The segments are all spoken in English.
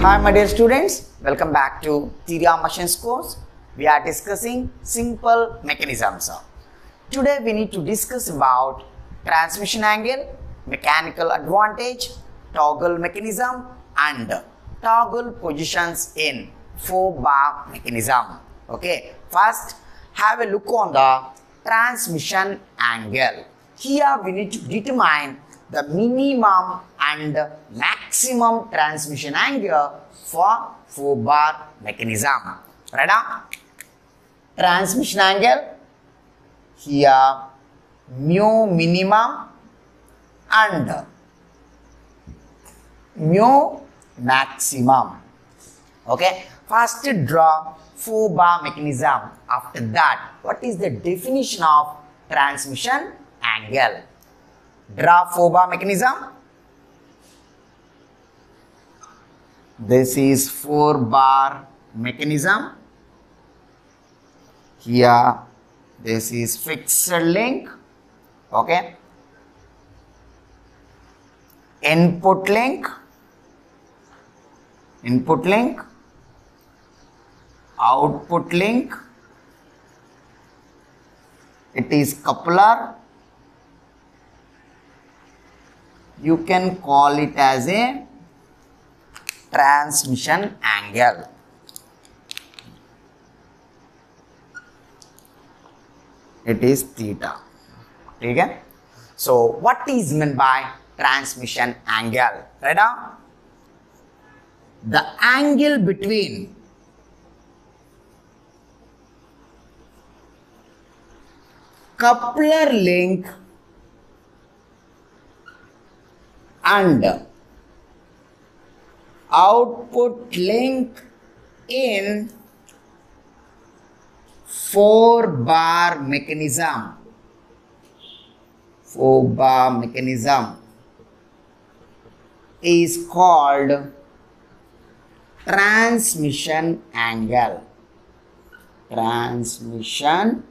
Hi my dear students, welcome back to Theory of Machines course. We are discussing simple mechanisms. Today we need to discuss about transmission angle, mechanical advantage, toggle mechanism and toggle positions in 4-bar mechanism. Okay, first have a look on the transmission angle. Here we need to determine the minimum and maximum transmission angle for 4-bar mechanism. Right? Transmission angle, here mu minimum and mu maximum. Okay, first draw 4-bar mechanism. After that, what is the definition of transmission angle? Draw 4-bar mechanism. This is 4-bar mechanism. Here this is fixed link. Okay, input link, output link, it is coupler. You can call it as a transmission angle. It is theta. Okay? So what is meant by transmission angle? Right now, the angle between coupler link and output link in 4-bar mechanism. 4-bar mechanism is called transmission angle. Transmission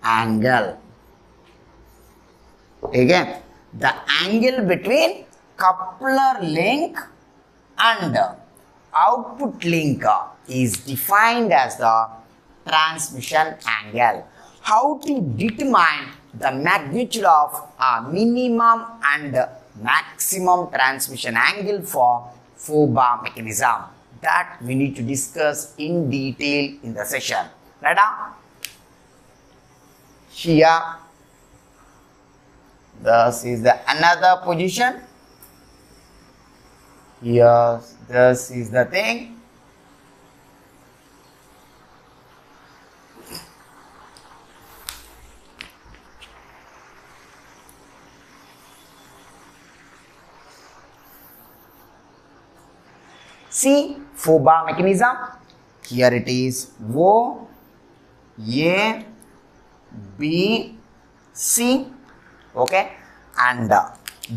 angle. Again, the angle between coupler link and output link is defined as the transmission angle. How to determine the magnitude of minimum and maximum transmission angle for 4-bar mechanism? That we need to discuss in detail in the session. Right? Here, this is the another position. Here, this is the thing. See, 4-bar mechanism. Here it is O, A, B, C. Okay, and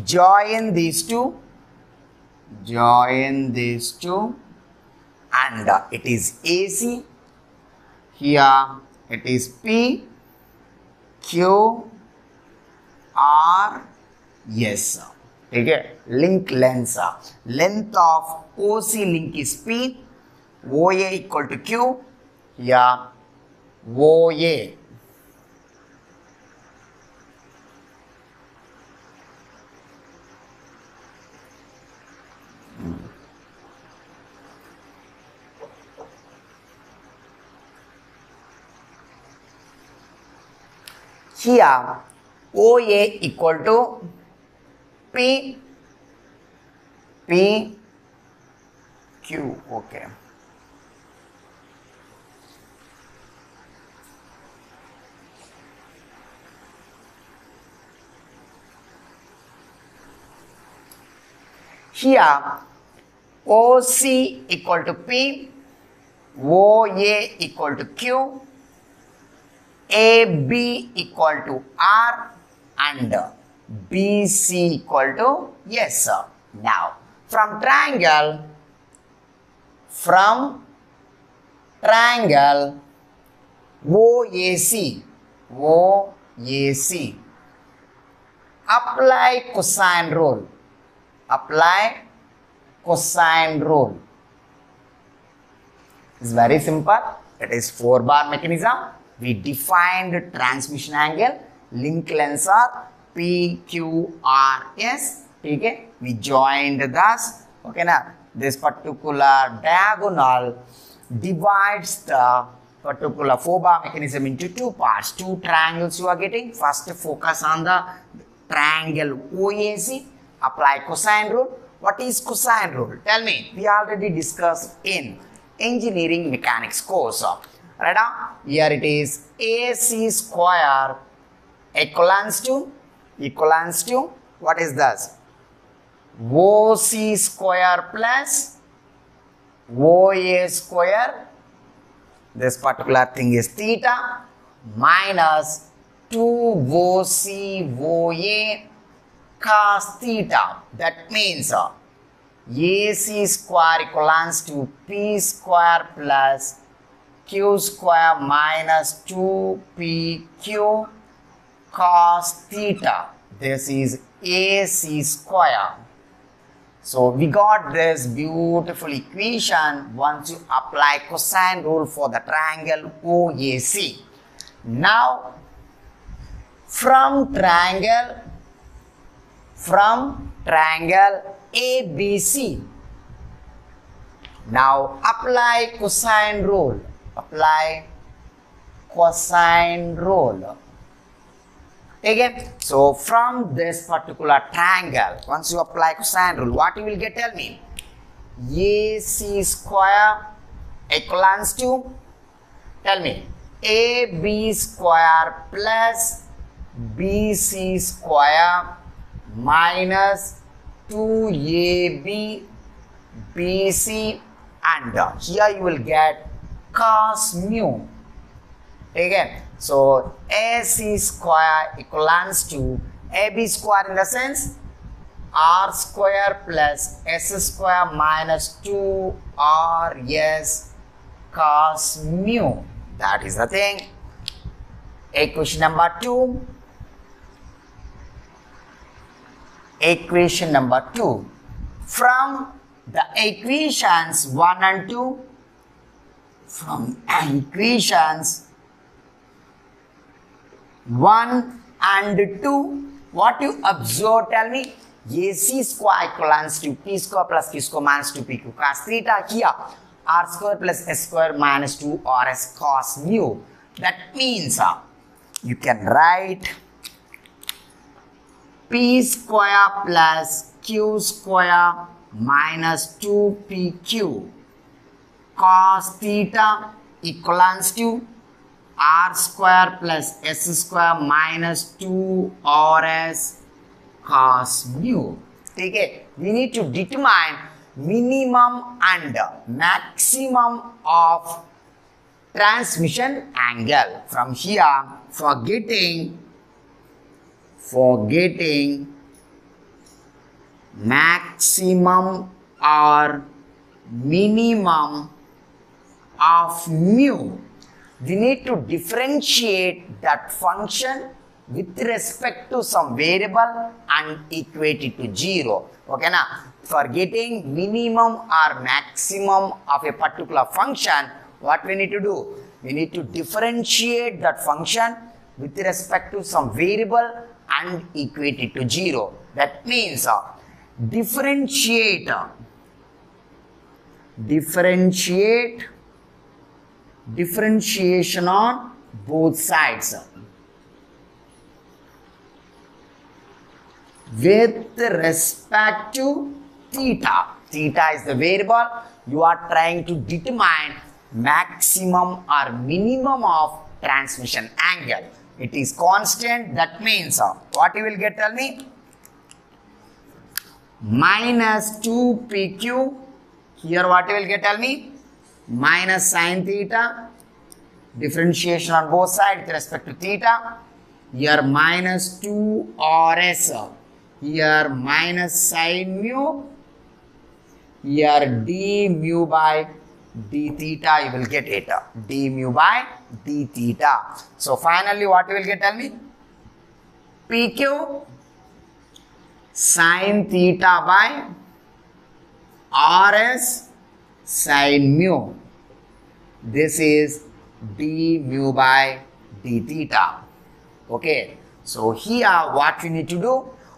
join these two. And it is AC. Here it is P, Q, R, S. Okay, link length. Length of OC link is P, OA equal to Q. Here OA. Here OA equal to P, Q. Okay. Here OC equal to P, OA equal to Q, AB equal to R and BC equal to S. Now from triangle OAC, apply cosine rule. cosine rule. It's very simple. It is 4-bar mechanism. We defined transmission angle. Link lengths are PQRS. Okay? We joined thus. Okay, now this particular diagonal divides the particular 4-bar mechanism into 2 parts. 2 triangles you are getting. First focus on the triangle OAC. Apply cosine rule. What is cosine rule? Tell me. We already discussed in engineering mechanics course. Right now, here it is AC square equals to what is this? OC square plus OA square. This particular thing is theta minus 2OC OA cos theta. That means AC square equals to P square plus Q square minus 2PQ cos theta. This is AC square. So we got this beautiful equation once you apply cosine rule for the triangle OAC. Now from triangle ABC, now apply cosine rule. Again, so from this particular triangle, once you apply cosine rule, what you will get? Tell me. AC square equals to, tell me, AB square plus BC square minus 2AB BC, and here you will get cos mu. Again, so AC square equals to AB square in the sense R square plus S square minus 2RS cos mu. That is the thing. Equation number 2. Equation number 2. From the equations 1 and 2, from equations 1 and 2, what you observe? Tell me. AC square equals to P square plus Q square minus 2PQ cos theta. Here R square plus S square minus 2RS cos mu. That means you can write P square plus Q square minus 2PQ cos theta equals to R square plus S square minus 2RS cos mu. Okay, we need to determine minimum and maximum of transmission angle. From here, forgetting maximum or minimum of mu, we need to differentiate that function with respect to some variable and equate it to 0. Okay, now for getting minimum or maximum of a particular function, what we need to do? We need to differentiate that function with respect to some variable and equate it to 0. That means differentiation on both sides with respect to theta. Theta is the variable. You are trying to determine maximum or minimum of transmission angle. It is constant. That means what you will get? Tell me. Minus 2PQ. Here what you will get? Tell me. Minus sin theta. Differentiation on both sides with respect to theta. Here minus 2RS. Here minus sin mu. Here d mu by d theta. You will get it. D mu by d theta. So finally what you will get? Tell me. PQ sin theta by r as sin mu. This is d mu by d theta. Okay, so here what we need to do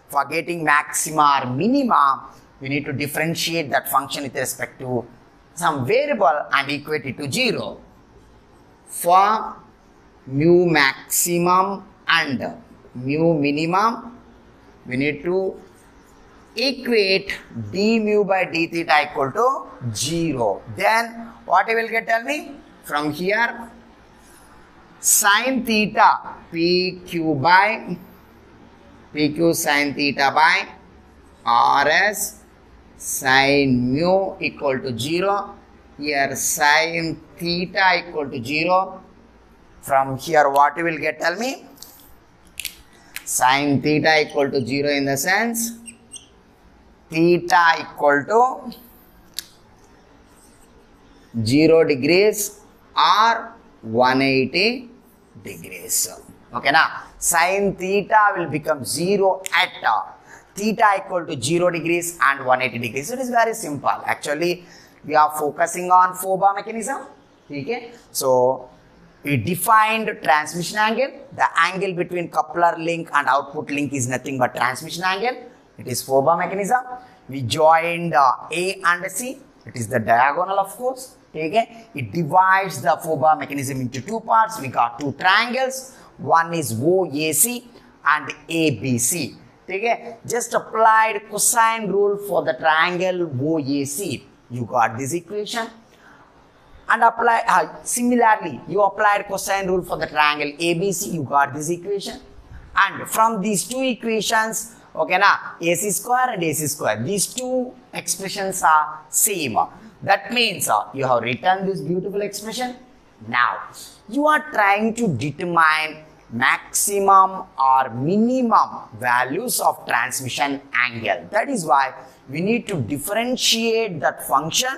for getting maxima or minima, we need to differentiate that function with respect to some variable and equate it to 0. For mu maximum and mu minimum, we need to equate d mu by d theta equal to 0. Then what I will get, tell me? From here, sin theta pq sin theta by rs sin mu equal to 0. Here sin theta equal to 0. From here what you will get, tell me? Sin theta equal to 0 in the sense theta equal to 0 degrees or 180 degrees. Okay, now sin theta will become 0 at theta equal to 0 degrees and 180 degrees. So it is very simple. Actually, we are focusing on 4-bar mechanism. Okay, so we defined transmission angle. The angle between coupler link and output link is nothing but transmission angle. It is 4-bar mechanism. We joined A and C. It is the diagonal, of course. Okay, it divides the 4-bar mechanism into two parts. We got two triangles. One is OAC and ABC. Okay, just applied cosine rule for the triangle OAC. You got this equation. And apply similarly, you applied cosine rule for the triangle ABC. You got this equation. And from these two equations, okay, now AC square and AC square, these two expressions are same. That means you have written this beautiful expression. Now, you are trying to determine maximum or minimum values of transmission angle. That is why we need to differentiate that function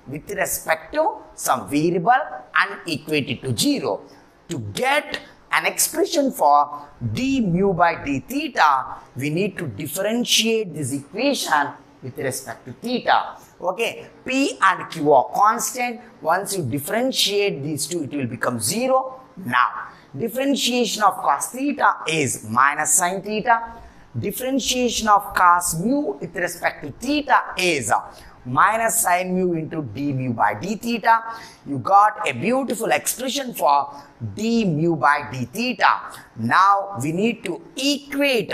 with respect to some variable and equate it to 0. To get an expression for d mu by d theta, we need to differentiate this equation with respect to theta. Okay, P and Q are constant. Once you differentiate these two, it will become 0. Now, differentiation of cos theta is minus sin theta. Differentiation of cos mu with respect to theta is minus sin mu into d mu by d theta. You got a beautiful expression for d mu by d theta. Now, we need to equate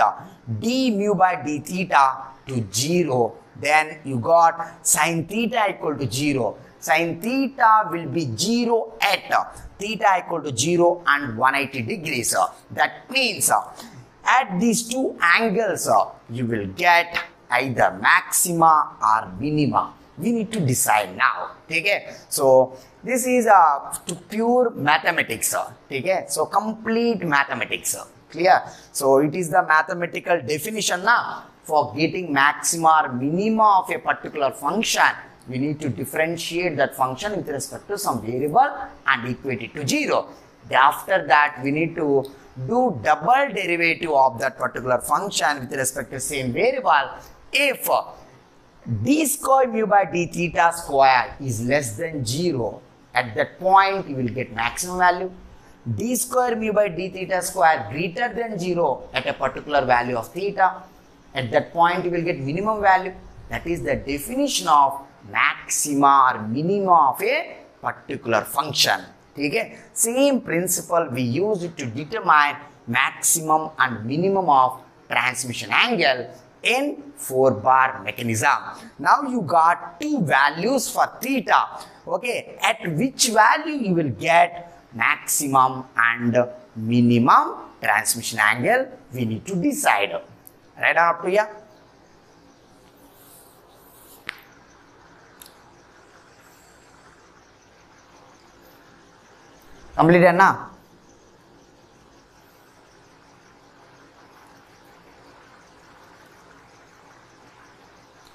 d mu by d theta to 0. Then you got sin theta equal to 0. Sin theta will be 0 at theta equal to 0 and 180 degrees. That means at these two angles, you will get either maxima or minima. We need to decide now. Okay? So this is to pure mathematics. Okay? So complete mathematics. Clear? So it is the mathematical definition now. For getting maxima or minima of a particular function, we need to differentiate that function with respect to some variable and equate it to 0. After that, we need to do double derivative of that particular function with respect to same variable. If d square mu by d theta square is less than 0, at that point you will get maximum value. D square mu by d theta square greater than 0 at a particular value of theta, at that point you will get minimum value. That is the definition of maxima or minima of a particular function. Okay? Same principle we use it to determine maximum and minimum of transmission angle in 4-bar mechanism. Now you got two values for theta. Okay? At which value you will get maximum and minimum transmission angle, we need to decide. Right on up to here? Completed now?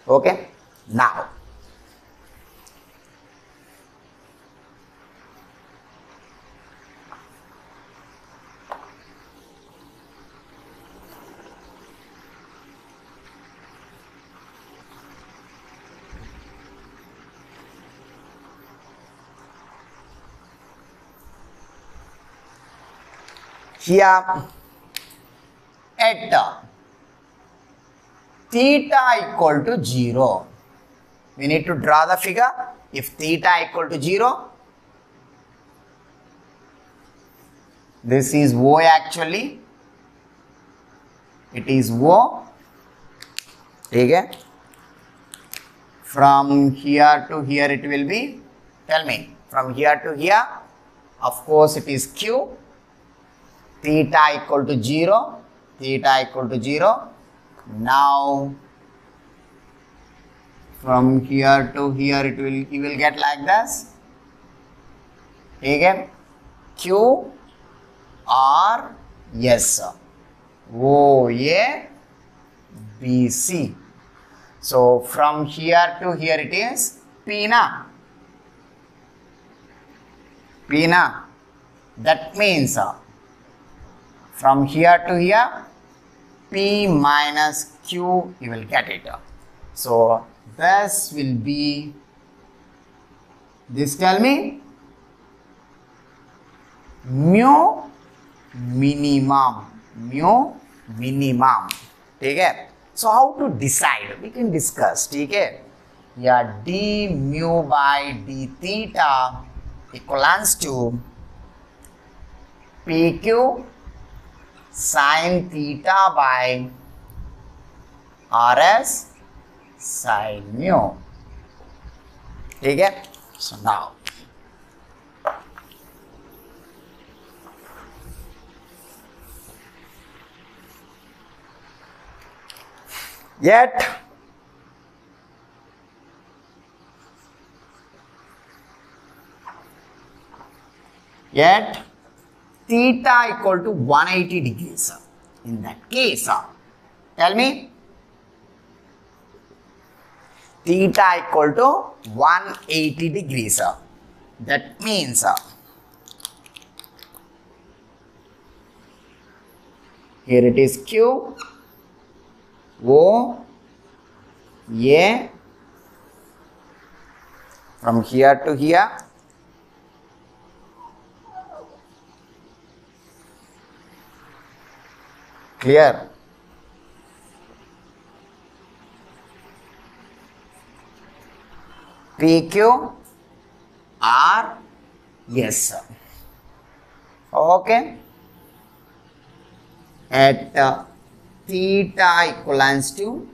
Okay? Now, here at theta equal to 0. We need to draw the figure. If theta equal to 0, this is O actually. It is O. Okay. From here to here it will be, tell me, from here to here, of course it is Q. Theta equal to 0. Theta equal to 0. Now from here to here you will get like this. Okay. Q R S O A B C. So from here to here it is P na. P na. That means from here to here P minus Q you will get it. So this will be, this tell me, mu minimum. Mu minimum. Okay. So how to decide? We can discuss. Okay. Yeah, d mu by d theta equals to PQ sin theta by RS sin mu. Okay. So now yet theta equal to 180 degrees. In that case, tell me, theta equal to 180 degrees. That means here it is Q O A, from here to here clear. PQ R S. Okay. At theta equals to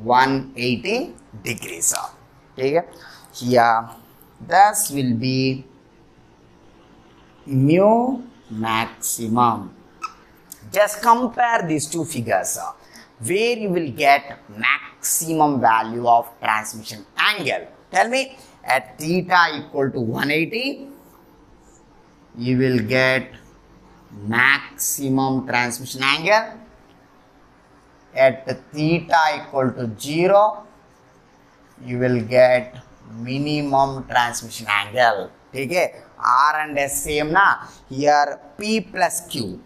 180 degrees. Okay. Here this will be mu maximum. Just compare these two figures where you will get maximum value of transmission angle. Tell me, at theta equal to 180 you will get maximum transmission angle. At theta equal to 0 you will get minimum transmission angle. Okay. R and S same na. Here P plus Q.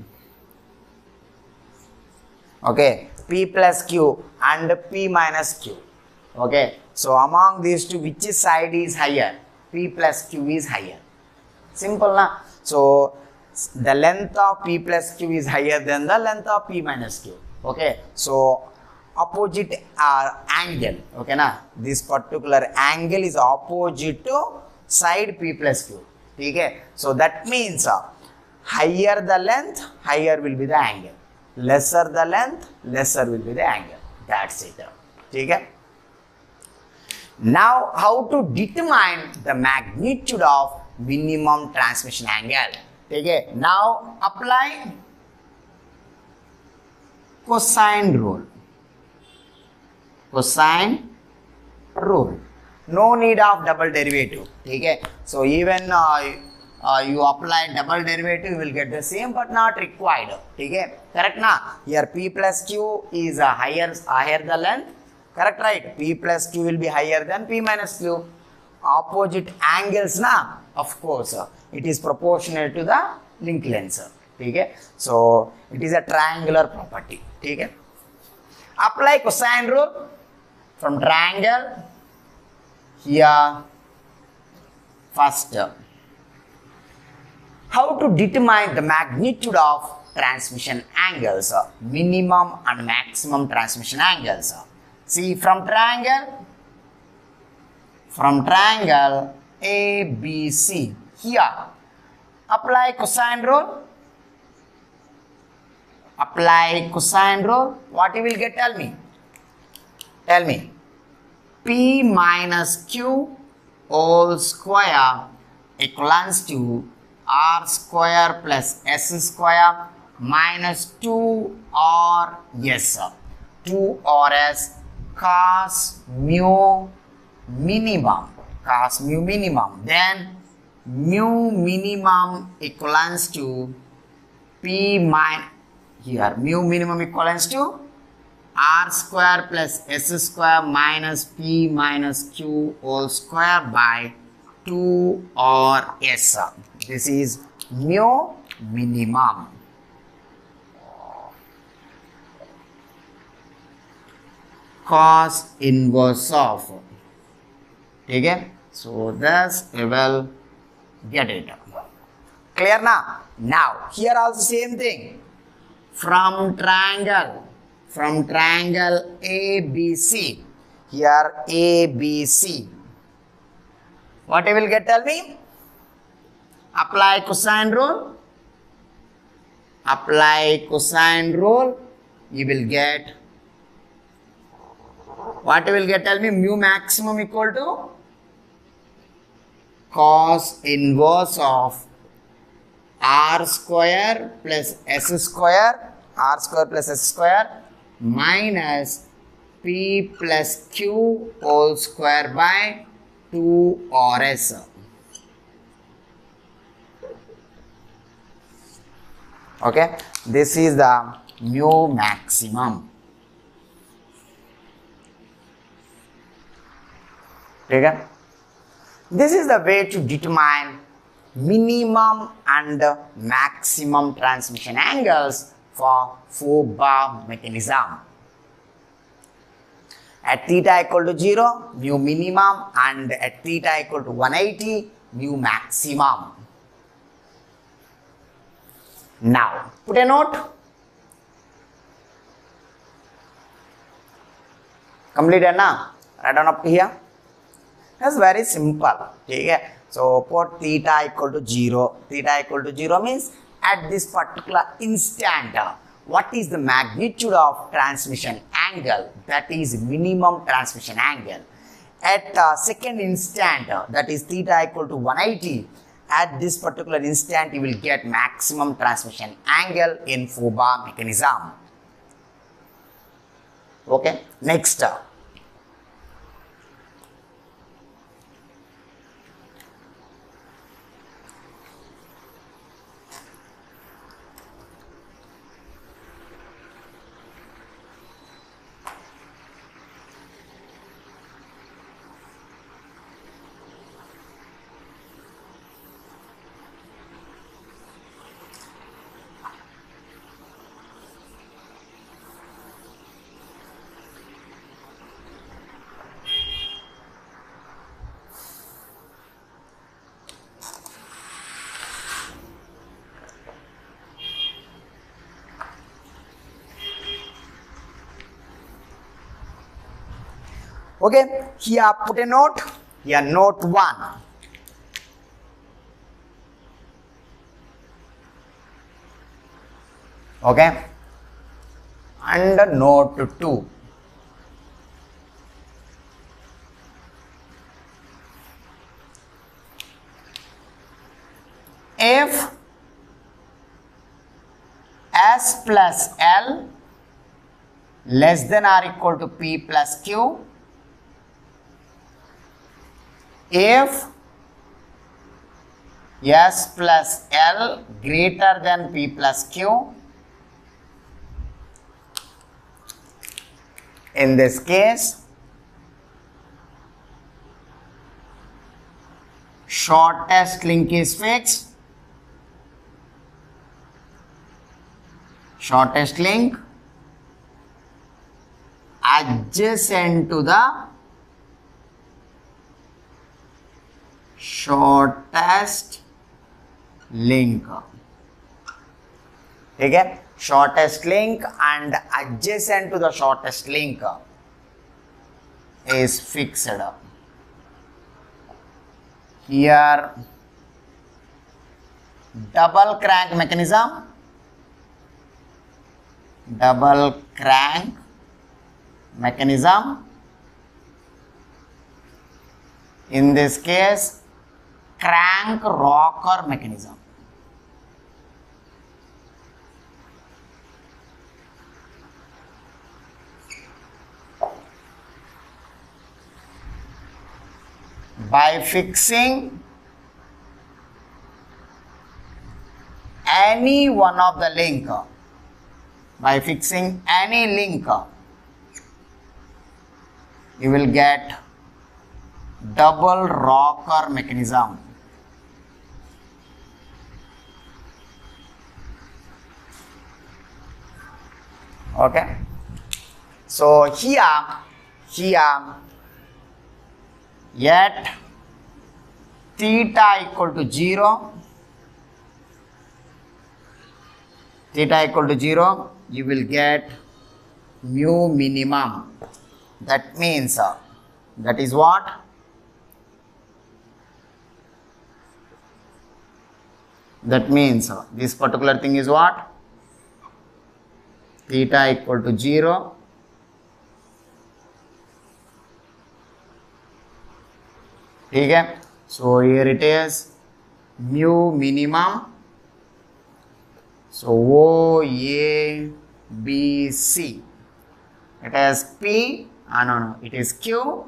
Okay, P plus Q and P minus Q. Okay, so among these two, which side is higher? P plus Q is higher. Simple na. So the length of P plus Q is higher than the length of P minus Q. Okay, so opposite angle. Okay na. This particular angle is opposite to side P plus Q. Okay, so that means higher the length, higher will be the angle. Lesser the length, lesser will be the angle. That's it. Okay. Now, how to determine the magnitude of minimum transmission angle? Okay. Now, apply cosine rule. Cosine rule. No need of double derivative. Okay. So, even you apply double derivative, you will get the same, but not required. Okay, correct na? Here P plus Q is higher the length. Correct, right? P plus Q will be higher than P minus Q. Opposite angles na, of course, it is proportional to the link length. Okay, so it is a triangular property. Okay, apply cosine rule from triangle. Here first, how to determine the magnitude of transmission angles, minimum and maximum transmission angles. See, from triangle ABC, here apply cosine rule. What you will get? Tell me. P minus Q whole square equals to R square plus S square minus 2RS. 2RS cos mu minimum. Then mu minimum equals to P minus, here mu minimum equals to R square plus S square minus P minus Q whole square by 2RS. This is mu minimum. Cos inverse of. Okay? So thus we will get it. Clear now? Now here also same thing. From triangle ABC. Here ABC. What you will get? Tell me. Apply cosine rule. You will get. What you will get? Tell me. Mu maximum equal to cos inverse of R square plus S square. Minus P plus Q whole square by 2RS. Okay, this is the mu maximum. Okay, this is the way to determine minimum and maximum transmission angles for 4-bar mechanism. At theta equal to 0, mu minimum, and at theta equal to 180, mu maximum. Now, put a note. Completed now? Write down up to here. That's very simple. Okay? So, put theta equal to 0. Theta equal to 0 means at this particular instant, what is the magnitude of transmission angle? That is minimum transmission angle. At second instant, that is theta equal to 180, at this particular instant you will get maximum transmission angle in 4-bar mechanism. Okay, next. Okay, here put a note. Here note 1. Okay, and note 2. If S plus L less than or equal to P plus Q, if S plus L greater than P plus Q, in this case, shortest link is fixed. Shortest link adjacent to the shortest link. ठीक है, shortest link and adjacent to the shortest link is fixed. Here double crank mechanism, in this case crank rocker mechanism. By fixing any one of the link, you will get double rocker mechanism. Okay, so here at theta equal to 0, you will get mu minimum. That means that is what? That means this particular thing is what? Theta equal to 0. Okay, so here it is mu minimum. So O A B C, it is P, it is Q,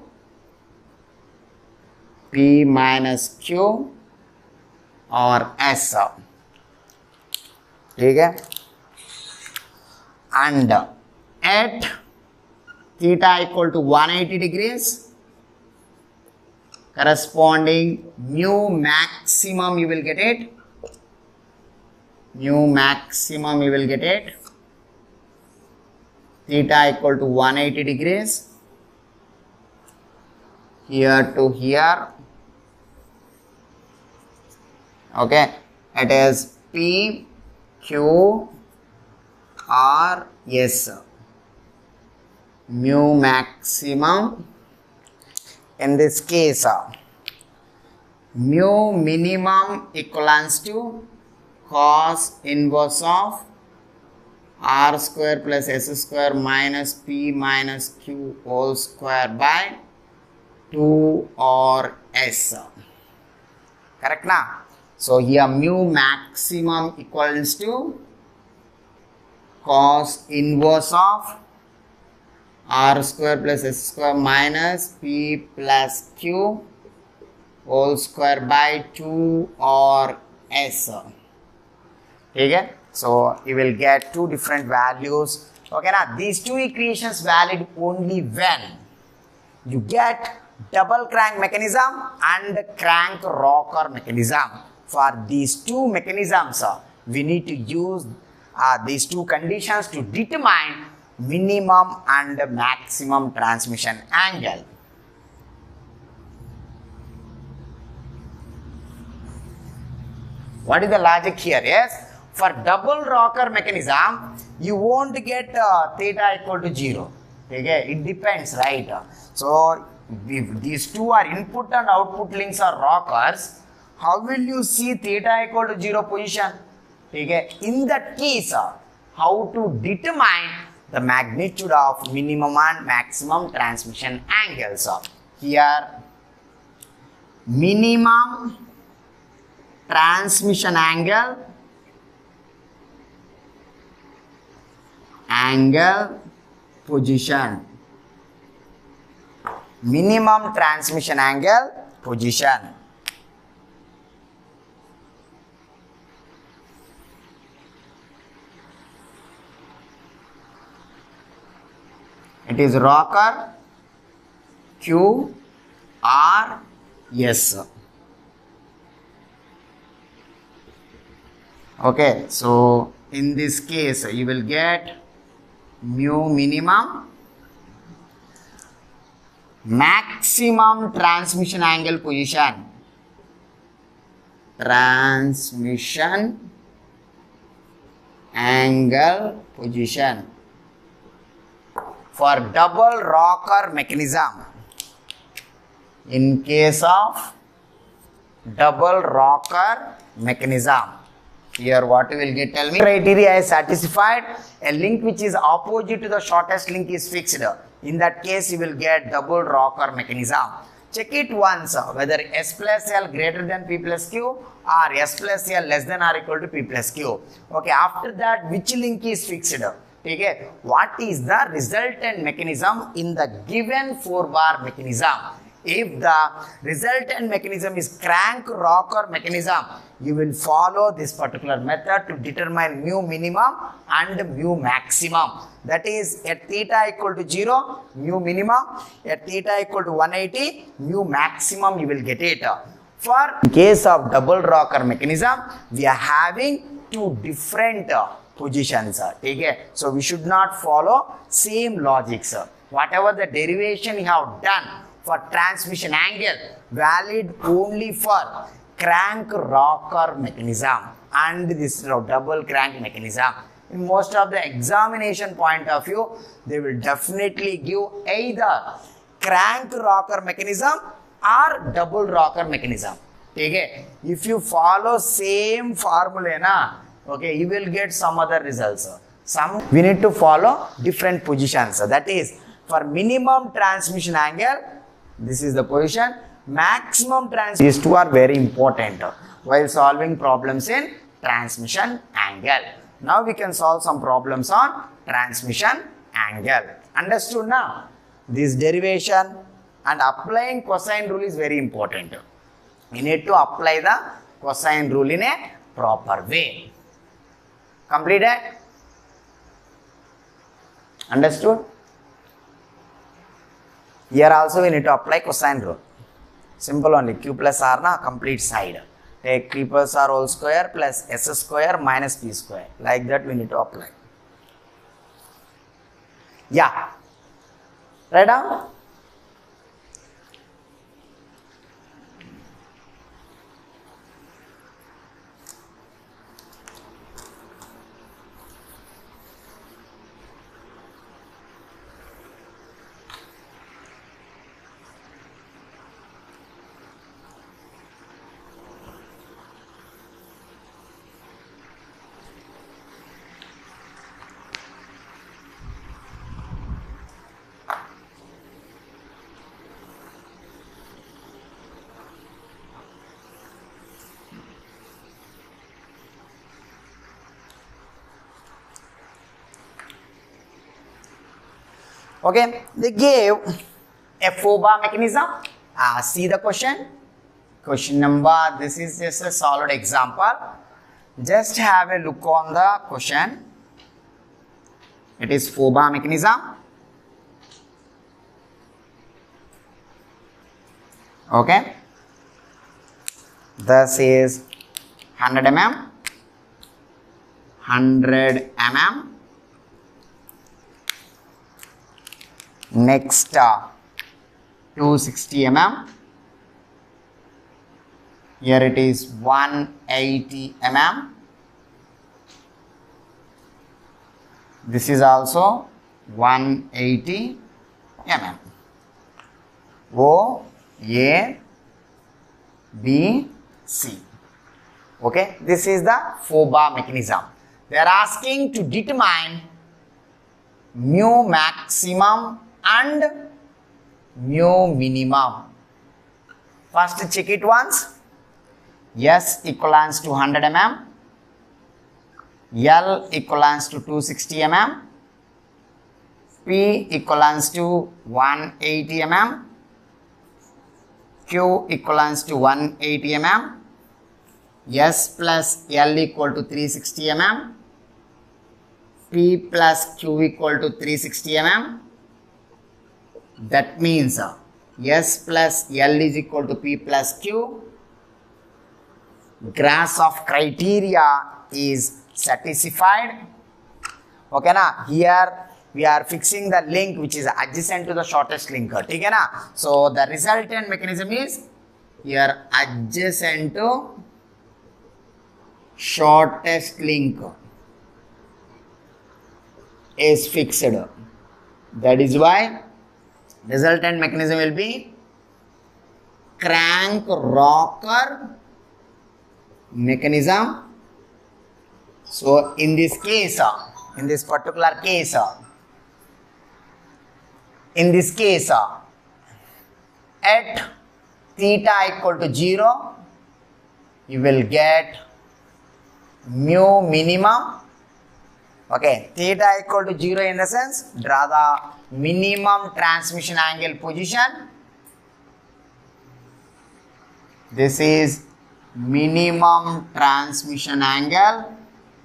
P minus Q or S. Okay, and at theta equal to 180 degrees, corresponding mu maximum you will get it. Theta equal to 180 degrees. Here to here. Okay, it is P, Q, R, S. Mu maximum. In this case, mu minimum equals to cos inverse of R square plus S square minus P minus Q whole square by 2 or S. Correct now? So here mu maximum equals to cos inverse of R square plus S square minus P plus Q whole square by 2 or S. Okay, so you will get two different values. Okay, now these two equations valid only when you get double crank mechanism and crank rocker mechanism. For these two mechanisms, we need to use these two conditions to determine minimum and maximum transmission angle. What is the logic here? Yes, for double rocker mechanism, you won't get theta equal to 0. Okay, it depends, right? So, if these two are input and output links are rockers, how will you see theta equal to 0 position? Okay, in that case, how to determine the magnitude of minimum and maximum transmission angles? Here, minimum transmission angle position. Minimum transmission angle position. It is rocker Q R S. Okay, so in this case you will get mu minimum, maximum transmission angle position, transmission angle position for double rocker mechanism. In case of double rocker mechanism, here what you will get, tell me. Criteria is satisfied. A link which is opposite to the shortest link is fixed. In that case, you will get double rocker mechanism. Check it once whether S plus L greater than P plus Q or S plus L less than or equal to P plus Q. Okay, after that, which link is fixed? Okay, what is the resultant mechanism in the given 4-bar mechanism? If the resultant mechanism is crank rocker mechanism, you will follow this particular method to determine mu minimum and mu maximum. That is, at theta equal to 0, mu minimum, at theta equal to 180, mu maximum you will get it. For case of double rocker mechanism, we are having two different positions. Okay? So we should not follow same logics. Whatever the derivation you have done for transmission angle, valid only for crank rocker mechanism and this double crank mechanism. In most of the examination point of view, they will definitely give either crank rocker mechanism or double rocker mechanism. Okay? If you follow same formula, okay, you will get some other results. We need to follow different positions. That is, for minimum transmission angle, this is the position. Maximum transmission. These two are very important while solving problems in transmission angle. Now we can solve some problems on transmission angle. Understood now? This derivation and applying cosine rule is very important. We need to apply the cosine rule in a proper way. Completed? Understood? Here also we need to apply cosine rule. Simple only. Q plus R na complete side. Take P plus R whole square plus S square minus P square. Like that we need to apply. Yeah. Write down. Okay, they gave a 4-bar mechanism. See the question. Question number, this is just a solid example. Just have a look on the question. It is 4-bar mechanism. Okay. This is 100 mm, 100 mm. Next 260 mm. Here it is 180 mm. This is also 180 mm. O, A, B, C. Okay, this is the 4-bar mechanism. They are asking to determine mu maximum and mu minimum. First check it once. S equals to 100 mm, L equals to 260 mm, P equals to 180 mm, Q equals to 180 mm, S plus L equal to 360 mm, P plus Q equal to 360 mm. That means S plus L is equal to P plus Q. Grashof criteria is satisfied. Okay na? Here we are fixing the link which is adjacent to the shortest link. Okay na? So the resultant mechanism is here adjacent to shortest link. is fixed. That is why resultant mechanism will be crank rocker mechanism. So in this case, in this particular case, at theta equal to 0, you will get mu minimum. Okay, theta equal to 0 in the sense, draw the minimum transmission angle position. This is minimum transmission angle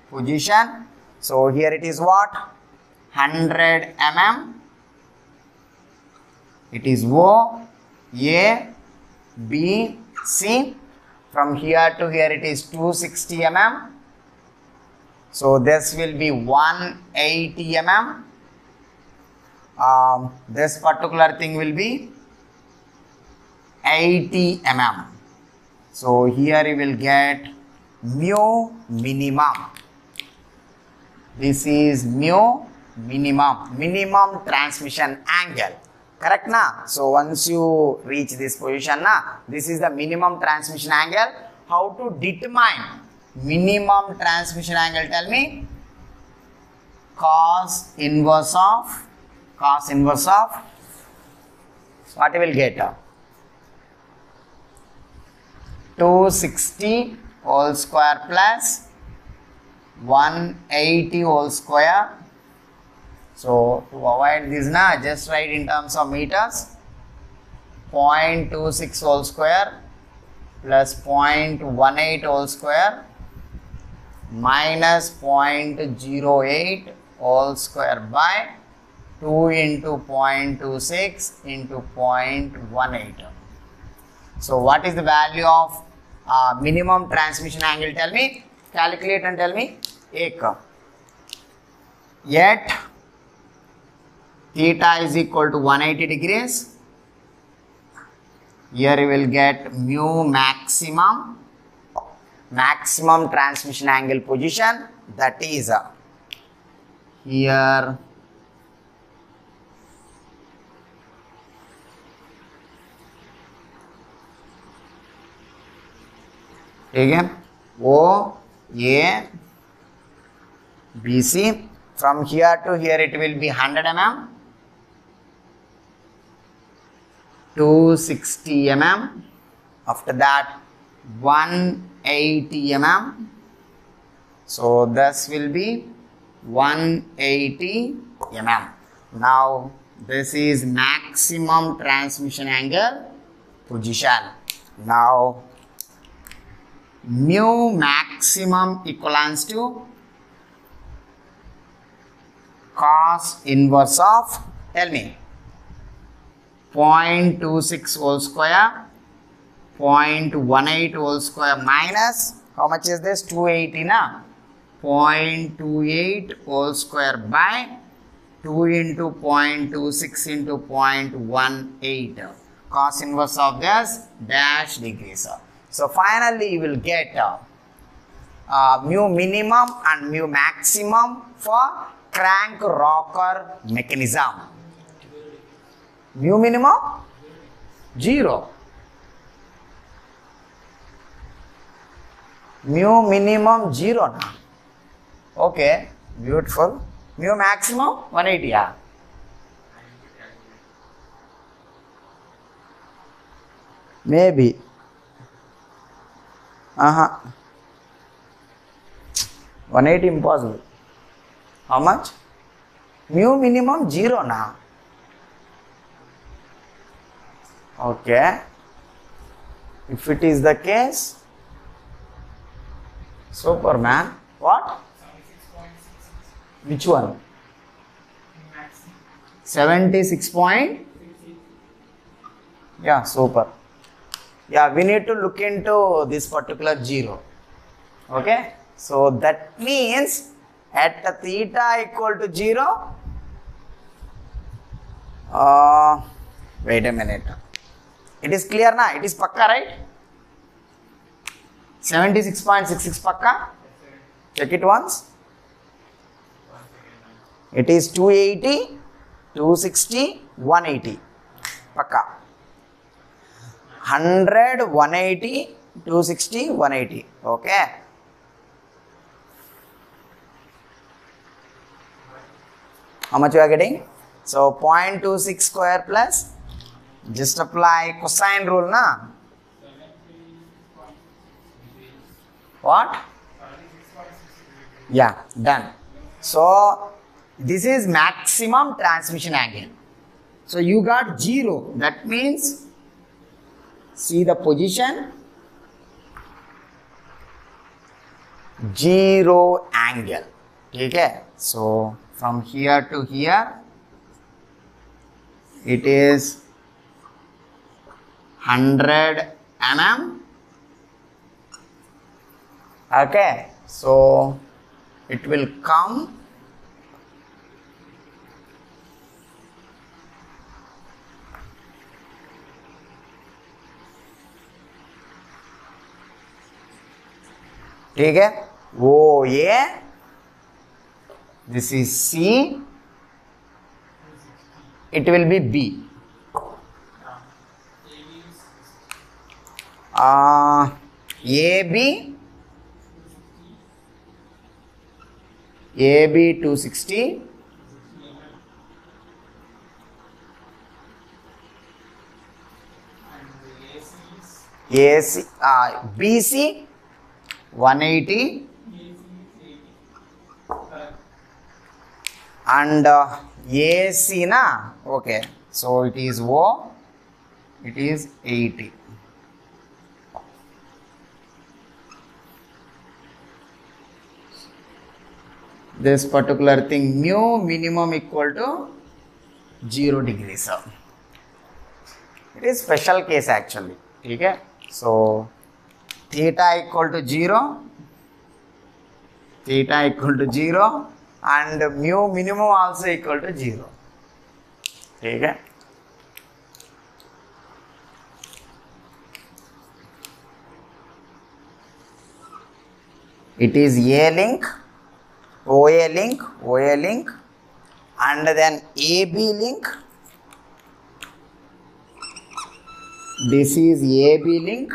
position. So here it is what? 100 mm. It is O, A, B, C. From here to here it is 260 mm. So this will be 180 mm. This particular thing will be 80 mm. So here you will get mu minimum. This is mu minimum, minimum transmission angle. Correct na? So once you reach this position na, this is the minimum transmission angle. How to determine minimum transmission angle? Tell me. Cos inverse of what you will get? 260 whole square plus 180 whole square. So to avoid this na, just write in terms of meters. 0.26 whole square plus 0.18 whole square minus 0.08 whole square by 2 into 0.26 into 0.18. So what is the value of minimum transmission angle? Tell me. Calculate and tell me. Yet theta is equal to 180 degrees. Here you will get mu maximum transmission angle position, that is here again O, A, B, C. From here to here it will be 100 mm, 260 mm, after that 180 mm. So this will be 180 mm. Now this is maximum transmission angle position. Now mu maximum equals to cos inverse of, tell me, 0.26 whole square, 0.18 whole square minus, how much is this? 280 na? 0.28 whole square by 2 into 0.26 into 0.18. Cos inverse of this dash degrees. So finally you will get mu minimum and mu maximum for crank rocker mechanism. Mu minimum 0. Mu minimum 0 na. Okay, beautiful. Mu maximum 180. Yeah. Maybe. 180 impossible. How much? Mu minimum 0 na. Okay. If it is the case, Superman. What? Which one? 76 point. Yeah, super. Yeah, we need to look into this particular 0. Okay. So that means at the theta equal to 0. Wait a minute. It is clear na? It is pakka, right? 76.66 pakka. Check it once. It is 280, 260, 180. Pakka. 100, 180, 260, 180. Okay. How much you are getting? So 0.26 square plus, just apply cosine rule, na? What? Yeah, done. So this is maximum transmission angle. So you got 0. That means, see the position, 0 angle. Okay. So from here to here, it is 100 mm. Okay. So it will come ठीक है वो ये this is C, it will be B. AB 260, AC, BC 180, and AC na, okay, so it is O, it is 80. This particular thing, mu minimum equal to 0 degrees. It is special case actually. Okay? So theta equal to 0, theta equal to 0, and mu minimum also equal to 0. Okay? It is A link, OA link, OA link, and then AB link. This is AB link,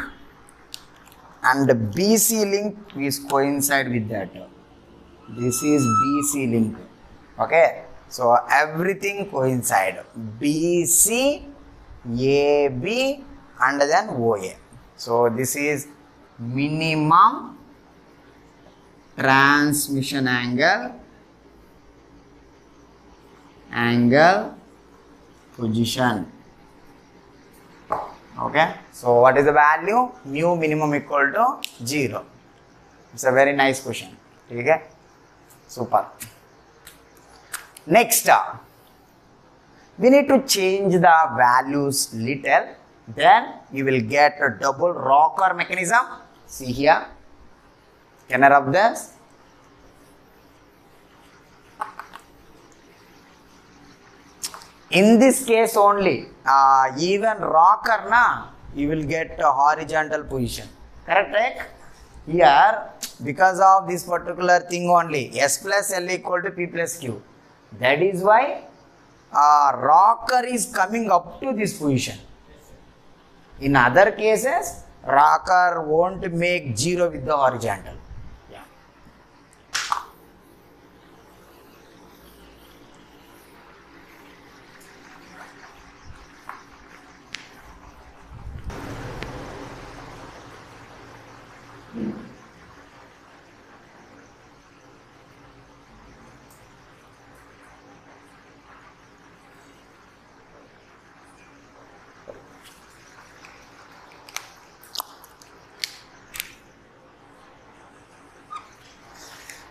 and BC link is coincide with that. This is BC link. Okay, so everything coincide. BC, AB, and then OA. So this is minimum transmission angle, position. Okay, so what is the value? Mu minimum equal to 0. It's a very nice question. Okay, super. Next, we need to change the values little. Then you will get a double rocker mechanism. See here. Can I rub this? In this case only, even rocker na, you will get a horizontal position. Correct, right? Here, because of this particular thing only, S plus L equal to P plus Q. That is why rocker is coming up to this position. In other cases, rocker won't make 0 with the horizontal.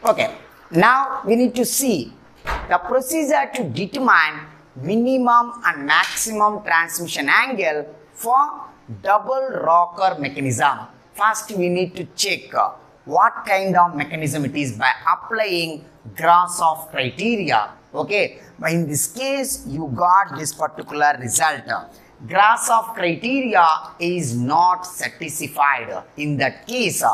Okay, now we need to see the procedure to determine minimum and maximum transmission angle for double rocker mechanism. First, we need to check what kind of mechanism it is by applying Grashof criteria. Okay, but in this case, you got this particular result. Grashof criteria is not satisfied. In that case,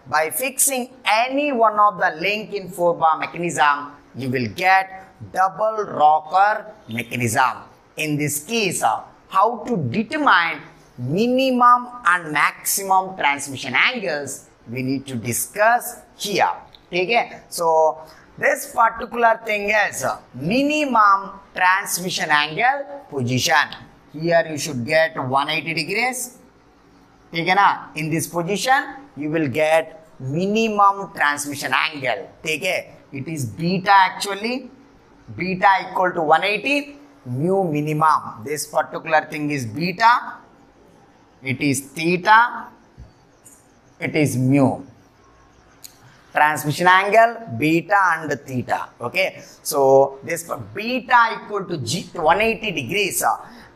by fixing any one of the link in 4-bar mechanism, you will get double rocker mechanism. In this case, how to determine minimum and maximum transmission angles we need to discuss here. Okay? So this particular thing is minimum transmission angle position. Here you should get 180 degrees. Okay, na? In this position you will get minimum transmission angle. Okay? It is beta actually. Beta equal to 180, mu minimum. This particular thing is beta. It is theta. It is mu. Transmission angle beta and theta. Okay, so this beta equal to 180 degrees.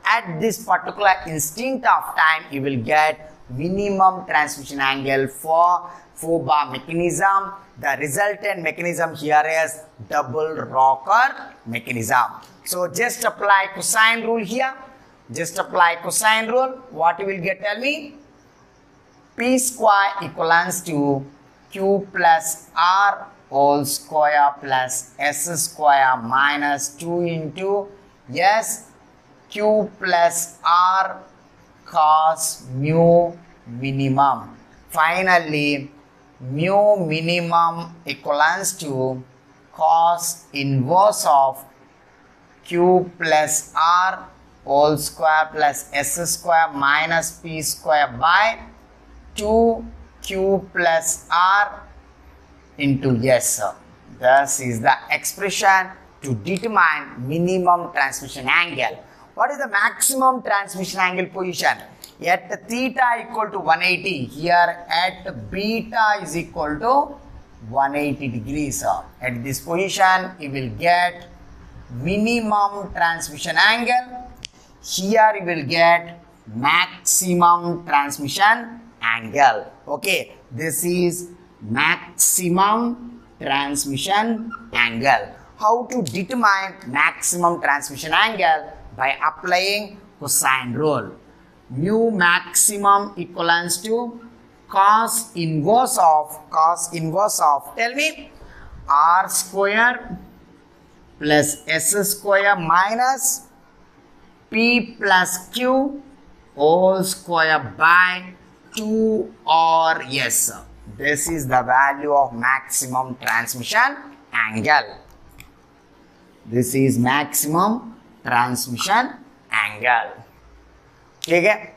At this particular instant of time, you will get minimum transmission angle for 4-bar mechanism. The resultant mechanism here is double rocker mechanism. So just apply cosine rule here. Just apply cosine rule. What you will get? Tell me. P square equals to Q plus R whole square plus S square minus 2 into S Q plus R cos mu minimum. Finally, mu minimum equals to cos inverse of Q plus R whole square plus S square minus P square by 2Q plus R into S. This is the expression to determine minimum transmission angle. What is the maximum transmission angle position? At theta equal to 180, here at beta is equal to 180 degrees. At this position, you will get minimum transmission angle. Here you will get maximum transmission angle. Okay, this is maximum transmission angle. How to determine maximum transmission angle? By applying cosine rule. Mu maximum equals to cos inverse of, tell me, R square plus S square minus P plus Q whole square by 2 S. This is the value of maximum transmission angle. This is maximum transmission angle. Okay.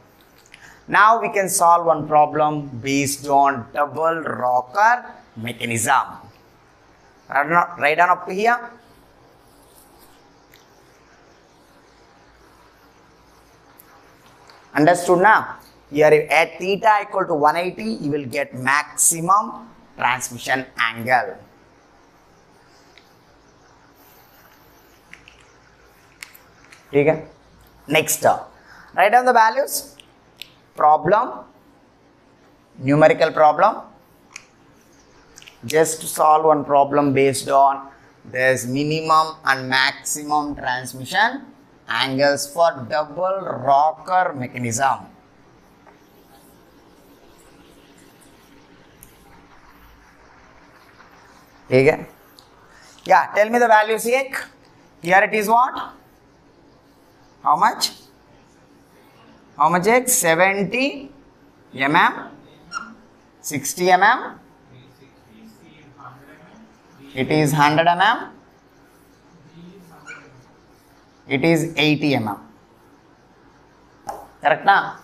Now we can solve one problem based on double rocker mechanism. Write down up to here. Understood now? Here at theta equal to 180, you will get maximum transmission angle. Okay. Next, write down the values. Problem, numerical problem. Just to solve one problem based on this minimum and maximum transmission angles for double rocker mechanism. Okay. Yeah, tell me the values here. Here it is what? How much? How much is 70 mm, 60 mm, it is 100 mm, it is 80 mm. Correct na?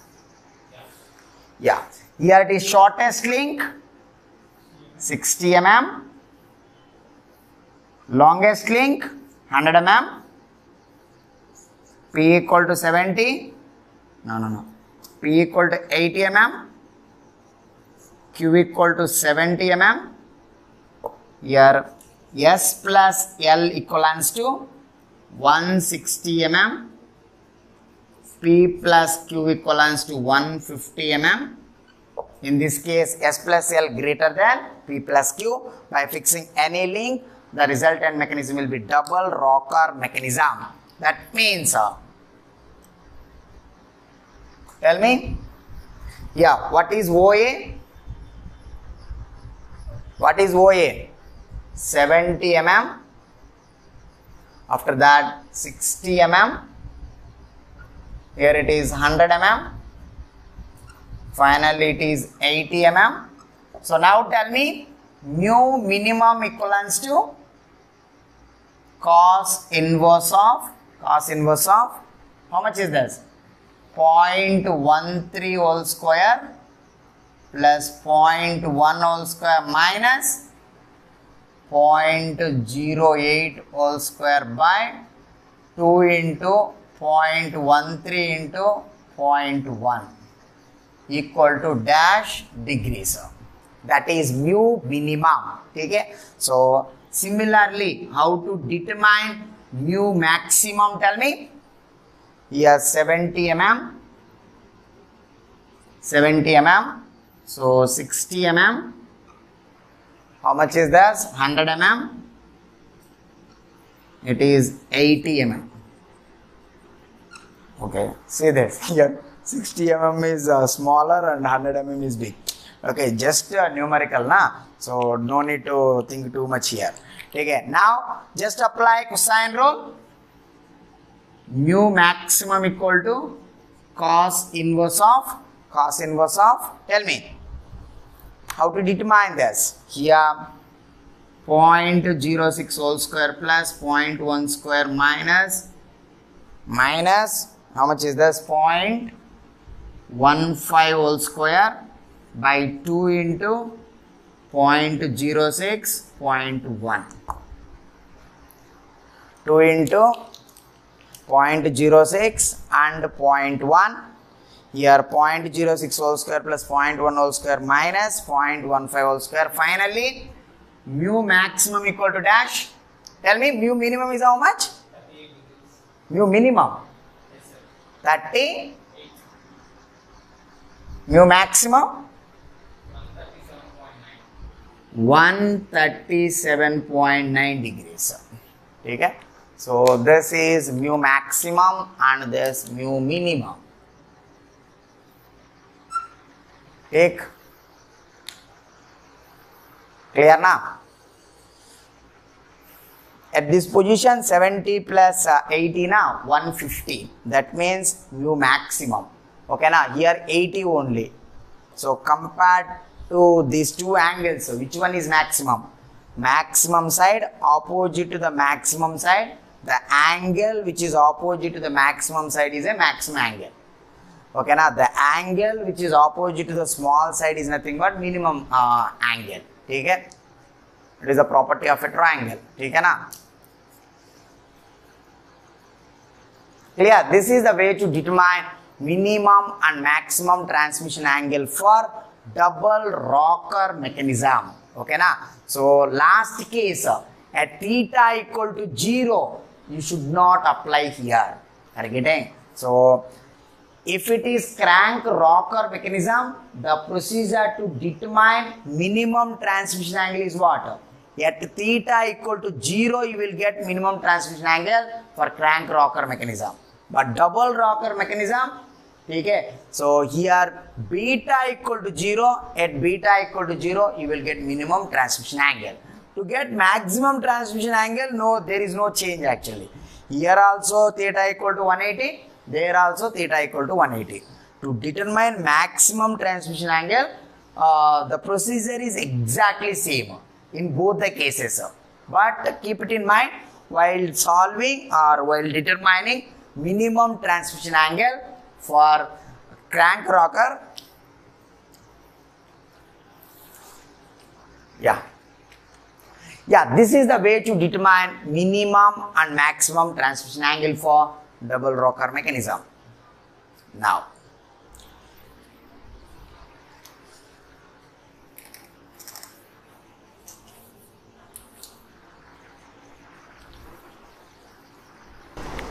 Yeah. Here it is shortest link 60 mm, longest link 100 mm, P equal to 70. No. P equal to 80 mm, Q equal to 70 mm. Here S plus L equals to 160 mm, P plus Q equals to 150 mm. In this case, S plus L greater than P plus Q. By fixing any link, the resultant mechanism will be double rocker mechanism. That means tell me, yeah, what is OA? What is OA? 70 mm. After that 60 mm. Here it is 100 mm. Finally it is 80 mm. So now tell me mu minimum equivalents to cos inverse of how much is this? 0.13 whole square plus 0.1 whole square minus 0.08 whole square by 2 into 0.13 into 0.1 equal to dash degrees. That is mu minimum. Okay? So similarly, how to determine mu maximum? Tell me. Here 70 mm. So 60 mm. How much is this? 100 mm. It is 80 mm. Okay, see this here 60 mm is smaller and 100 mm is big. Okay, just numerical na, so no need to think too much here. Okay, now just apply cosine rule. Mu maximum equal to cos inverse of. Tell me how to determine this. Here 0.06 whole square plus 0.1 square minus how much is this? 0.15 whole square by 2 into 0.06 0.1. 2 into 0.06 and 0.1. Here 0.06 whole square plus 0.1 whole square minus 0.15 whole square. Finally, mu maximum equal to dash. Tell me, mu minimum is how much? 38 degrees. Mu minimum? Yes, sir. 38. Mu maximum? 137.9 degrees. Okay? So this is mu maximum and this mu minimum. Take. Clear now? At this position 70 plus 80 now 150. That means mu maximum. Okay now here 80 only. So compared to these two angles, which one is maximum? Maximum side opposite to the maximum side. The angle which is opposite to the maximum side is a maximum angle. Okay now the angle which is opposite to the small side is nothing but minimum angle. Okay? It is a property of a triangle. Okay na? Clear? This is the way to determine minimum and maximum transmission angle for double rocker mechanism. Okay na? So last case, at theta equal to 0, you should not apply here. Are you getting? So if it is crank rocker mechanism, the procedure to determine minimum transmission angle is what? At theta equal to 0, you will get minimum transmission angle for crank rocker mechanism. But double rocker mechanism, okay, so here beta equal to 0, at beta equal to 0, you will get minimum transmission angle. To get maximum transmission angle, no, there is no change actually. Here also theta equal to 180, there also theta equal to 180. To determine maximum transmission angle, the procedure is exactly same in both the cases. But keep it in mind while solving or while determining minimum transmission angle for crank rocker. Yeah, this is the way to determine minimum and maximum transmission angle for double rocker mechanism.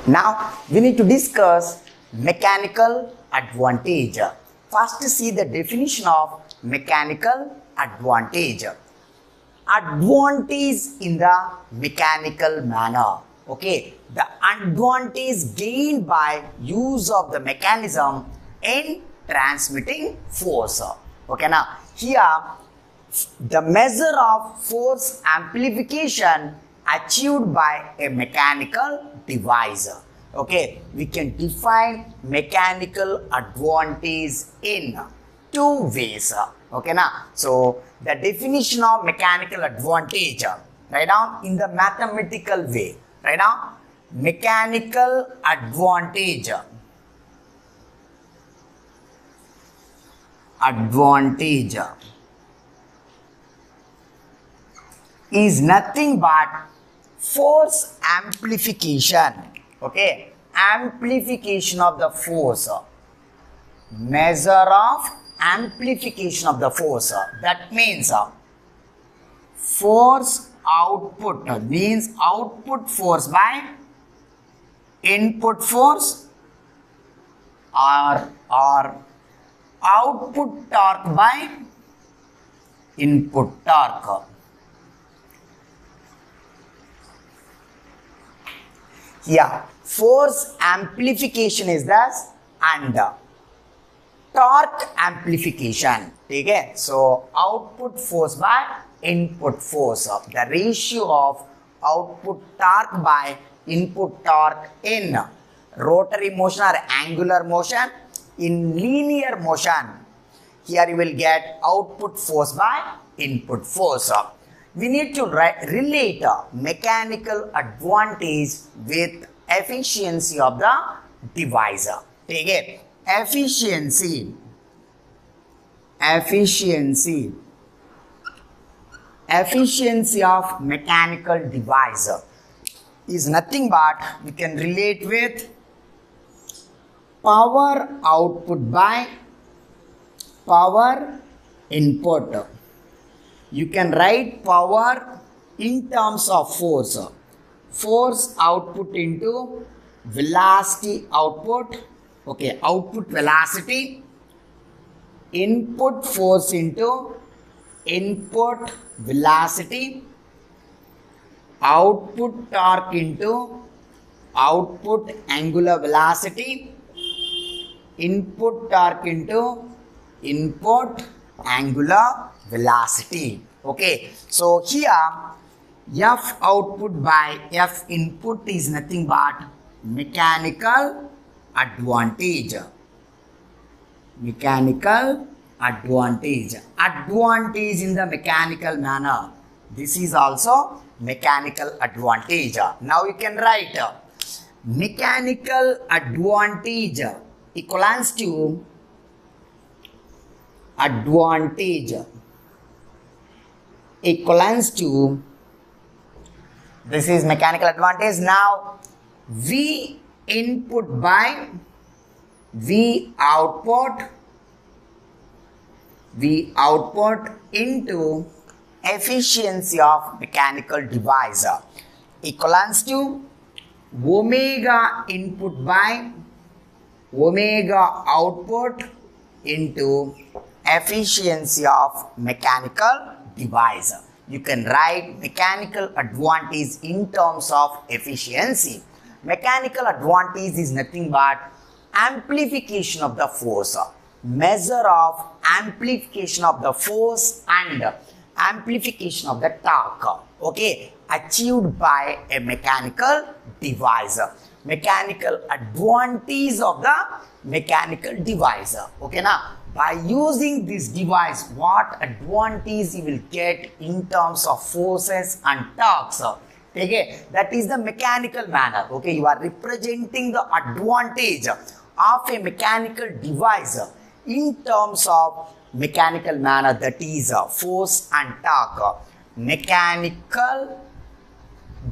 Now, we need to discuss mechanical advantage. First, see the definition of mechanical advantage. Advantage in the mechanical manner. Okay, the advantage gained by use of the mechanism in transmitting force. Okay, now here the measure of force amplification achieved by a mechanical device. Okay, we can define mechanical advantage in two ways. Okay, now, so the definition of mechanical advantage, write down in the mathematical way. Write down mechanical advantage. Advantage is nothing but force amplification. Okay, amplification of the force, measure of amplification of the force. That means force output means output force by input force, or output torque by input torque. Yeah, force amplification is thus and torque amplification. Okay, so output force by input force. The ratio of output torque by input torque in rotary motion or angular motion. In linear motion, here you will get output force by input force. We need to relate mechanical advantage with efficiency of the device. Take it. Efficiency of mechanical device is nothing but we can relate with power output by power input. You can write power in terms of force. Force output into velocity output. Okay, output velocity. Input force into input velocity. Output torque into output angular velocity. Input torque into input angular velocity. Okay, so here F output by F input is nothing but mechanical advantage. Mechanical advantage. Advantage in the mechanical manner. This is also mechanical advantage. Now you can write mechanical advantage equals to advantage equals to, this is mechanical advantage. Now V input by V output into efficiency of mechanical device equals to omega input by omega output into efficiency of mechanical device. You can write mechanical advantage in terms of efficiency. Mechanical advantage is nothing but amplification of the force, measure of amplification of the force and amplification of the torque. Okay, achieved by a mechanical device. Mechanical advantage of the mechanical device. Okay, now by using this device, what advantage you will get in terms of forces and torques. Okay, that is the mechanical manner. Okay, you are representing the advantage of a mechanical device in terms of mechanical manner, that is force and torque. Mechanical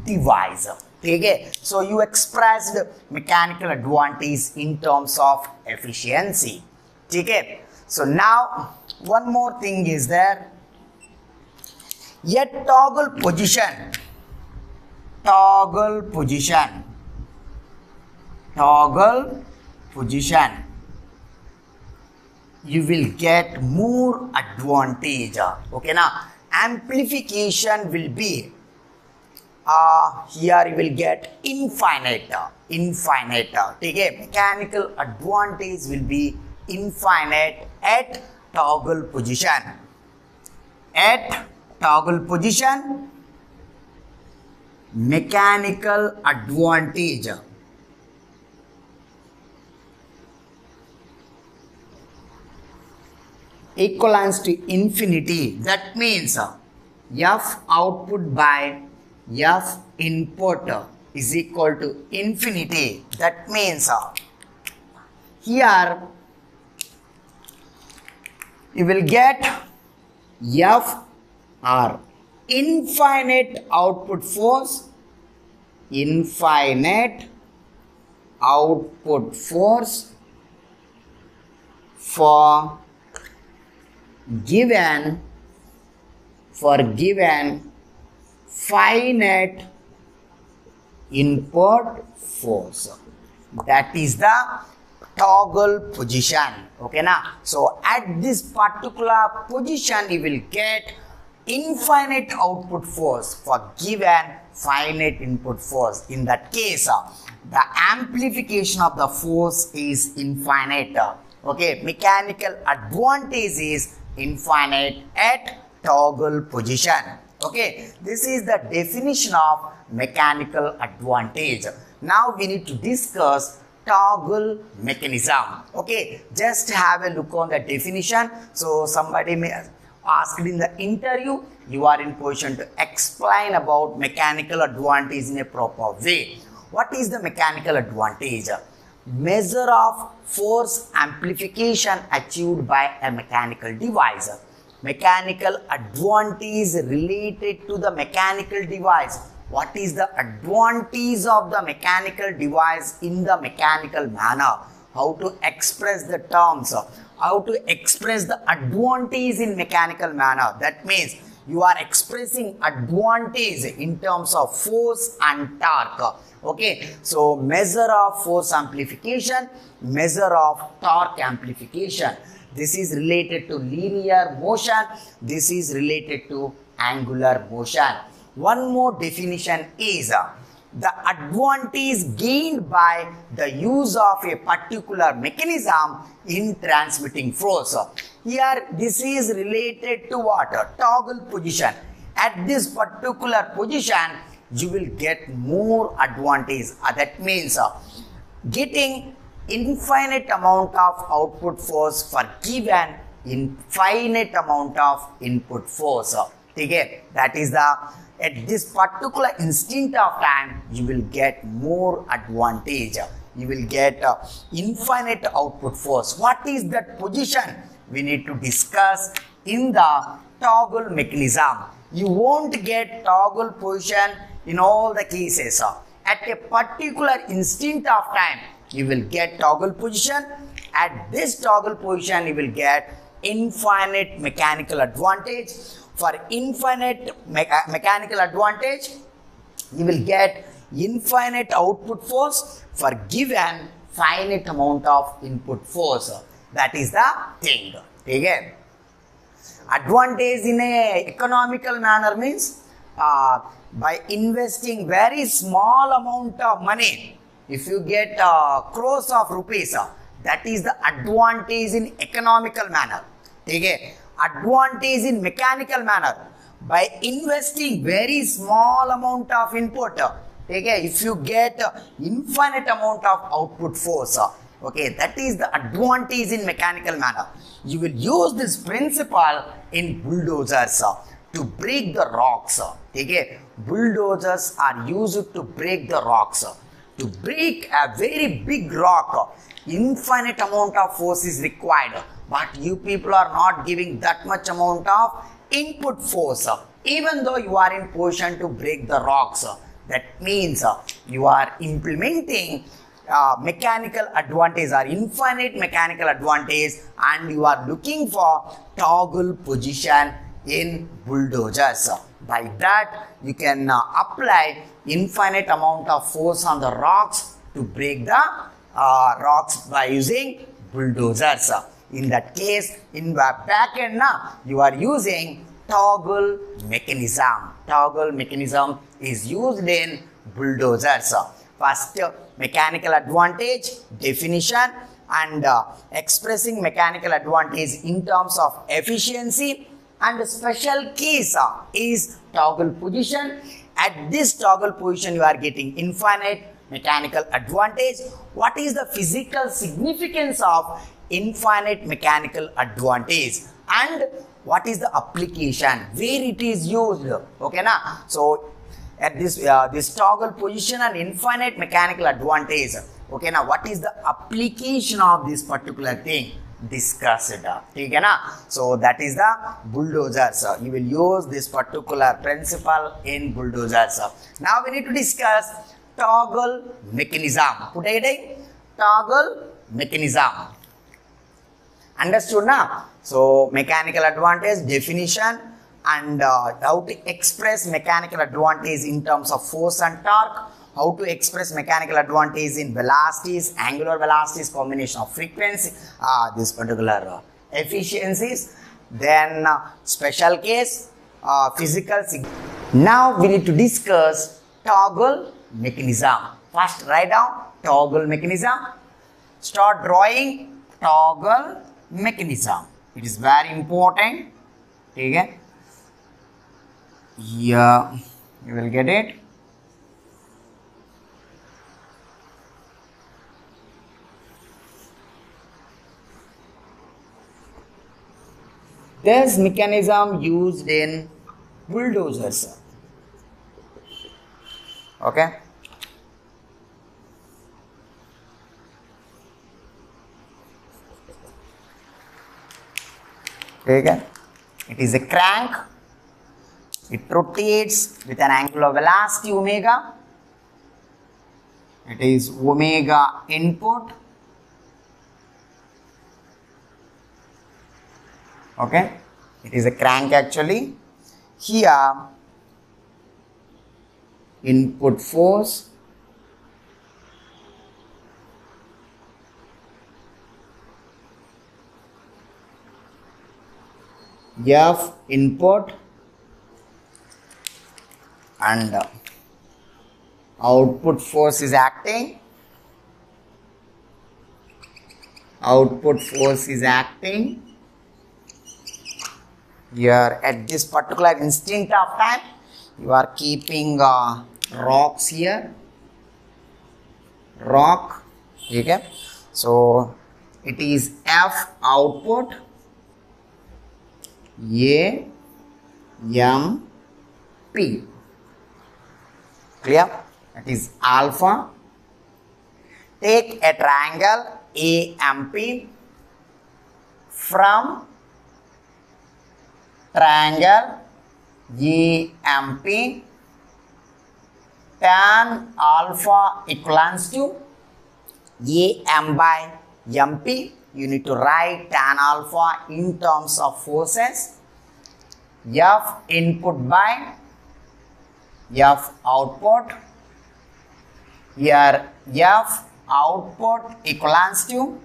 device. Okay, so you expressed mechanical advantage in terms of efficiency. Okay, so now one more thing is there. Yet toggle position you will get more advantage. Okay, now amplification will be here you will get infinite. Okay, mechanical advantage will be infinite at toggle position. mechanical advantage. Equivalence to infinity. That means F output by F input is equal to infinity. That means here you will get F or infinite output force, infinite output force for given finite input force. That is the toggle position. Okay na? So at this particular position you will get infinite output force for given finite input force. In that case the amplification of the force is infinite. Okay, mechanical advantage is infinite at toggle position. Okay, this is the definition of mechanical advantage. Now we need to discuss toggle mechanism. Okay, just have a look on the definition. So somebody may ask in the interview, you are in position to explain about mechanical advantage in a proper way. What is the mechanical advantage? Measure of force amplification achieved by a mechanical device. Mechanical advantage related to the mechanical device. What is the advantage of the mechanical device in the mechanical manner? How to express the terms? How to express the advantage in mechanical manner? That means you are expressing advantage in terms of force and torque. Okay, so measure of force amplification, measure of torque amplification. This is related to linear motion. This is related to angular motion. One more definition is the advantage gained by the use of a particular mechanism in transmitting force. Here this is related to what? Toggle position. At this particular position you will get more advantage. That means getting infinite amount of output force for given infinite amount of input force. Okay, that is the at this particular instant of time you will get more advantage. You will get infinite output force. What is that position? We need to discuss in the toggle mechanism. You won't get toggle position in all the cases. At a particular instant of time you will get toggle position. At this toggle position you will get infinite mechanical advantage. For infinite mechanical advantage you will get infinite output force for given finite amount of input force. That is the thing. Okay? Advantage in a economical manner means by investing very small amount of money, if you get crores of rupees, that is the advantage in economical manner. Okay? Advantage in mechanical manner, by investing very small amount of input, okay, if you get infinite amount of output force, okay, that is the advantage in mechanical manner. You will use this principle in bulldozers to break the rocks. Okay, bulldozers are used to break the rocks. To break a very big rock, infinite amount of force is required. But you people are not giving that much amount of input force, even though you are in position to break the rocks. That means you are implementing mechanical advantage or infinite mechanical advantage, and you are looking for toggle position in bulldozers. By that you can apply infinite amount of force on the rocks to break the rocks by using bulldozers. In that case, in the back end you are using toggle mechanism. Toggle mechanism is used in bulldozers. First, mechanical advantage definition and expressing mechanical advantage in terms of efficiency, and special case is toggle position. At this toggle position, you are getting infinite mechanical advantage. What is the physical significance of infinite mechanical advantage? And what is the application? Where it is used? Okay, na? So, at this toggle position and infinite mechanical advantage. Okay, now what is the application of this particular thing? Discuss it. Okay, na? So that is the bulldozers. You will use this particular principle in bulldozers. Now we need to discuss toggle mechanism. Put it toggle mechanism. Understood now? So mechanical advantage definition and how to express mechanical advantage in terms of force and torque. How to express mechanical advantage in velocities, angular velocities, combination of frequency, this particular efficiencies. Then special case, physical. Now we need to discuss toggle mechanism. First write down toggle mechanism. Start drawing toggle mechanism. It is very important. Okay. Yeah, you will get it. This mechanism used in bulldozers. Okay. Okay. It is a crank. It rotates with an angular velocity omega. It is omega input. Okay, it is a crank actually. Here, input force, F input, and output force is acting. Output force is acting. Here at this particular instant of time, you are keeping rocks here. Rock. Okay. So it is F output A M P. Clear? That is alpha. Take a triangle AMP from triangle EMP. Tan alpha equals to AM by MP. You need to write tan alpha in terms of forces. F input by F output. Here F output equals to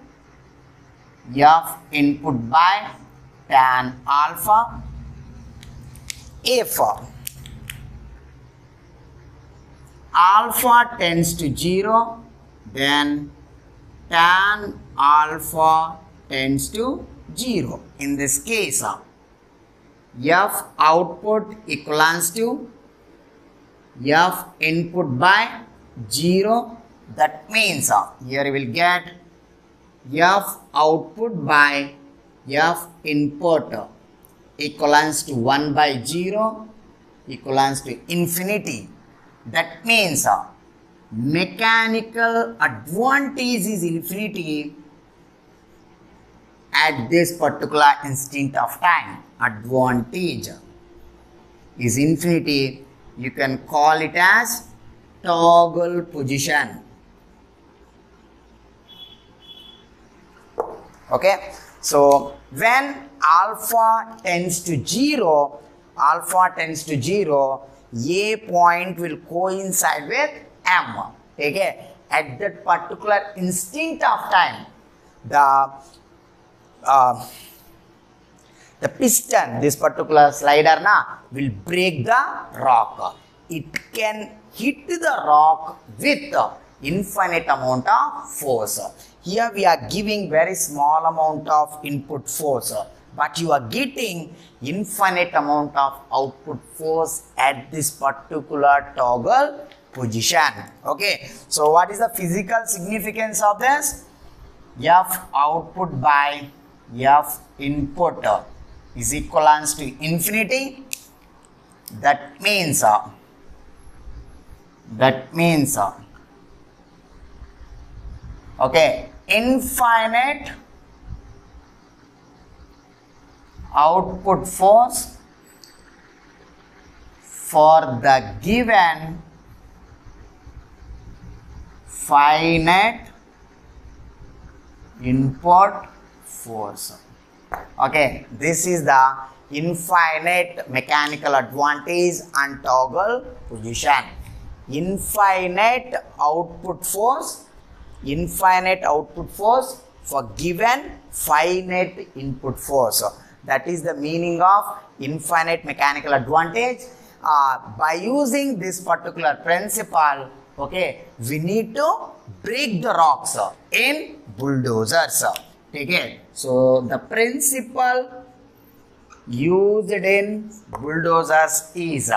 F input by tan alpha. If alpha tends to 0, then tan alpha tends to 0. In this case, F output equals to F input by 0. That means here you will get F output by F input equals to 1 by 0 equals to infinity. That means mechanical advantage is infinity at this particular instant of time. Advantage is infinity. You can call it as toggle position. Okay. So when alpha tends to 0, A point will coincide with M. Okay. At that particular instant of time, the piston, this particular slider will break the rock. It can hit the rock with infinite amount of force. Here we are giving very small amount of input force. but you are getting infinite amount of output force at this particular toggle position. Okay, so what is the physical significance of this? F output by F input is equivalent to infinity. That means okay, infinite output force for the given finite input force. Okay, this is the infinite mechanical advantage and toggle position. Infinite output force for given finite input force. That is the meaning of infinite mechanical advantage. By using this particular principle, okay, we need to break the rocks in bulldozers. Okay, so the principle used in bulldozers is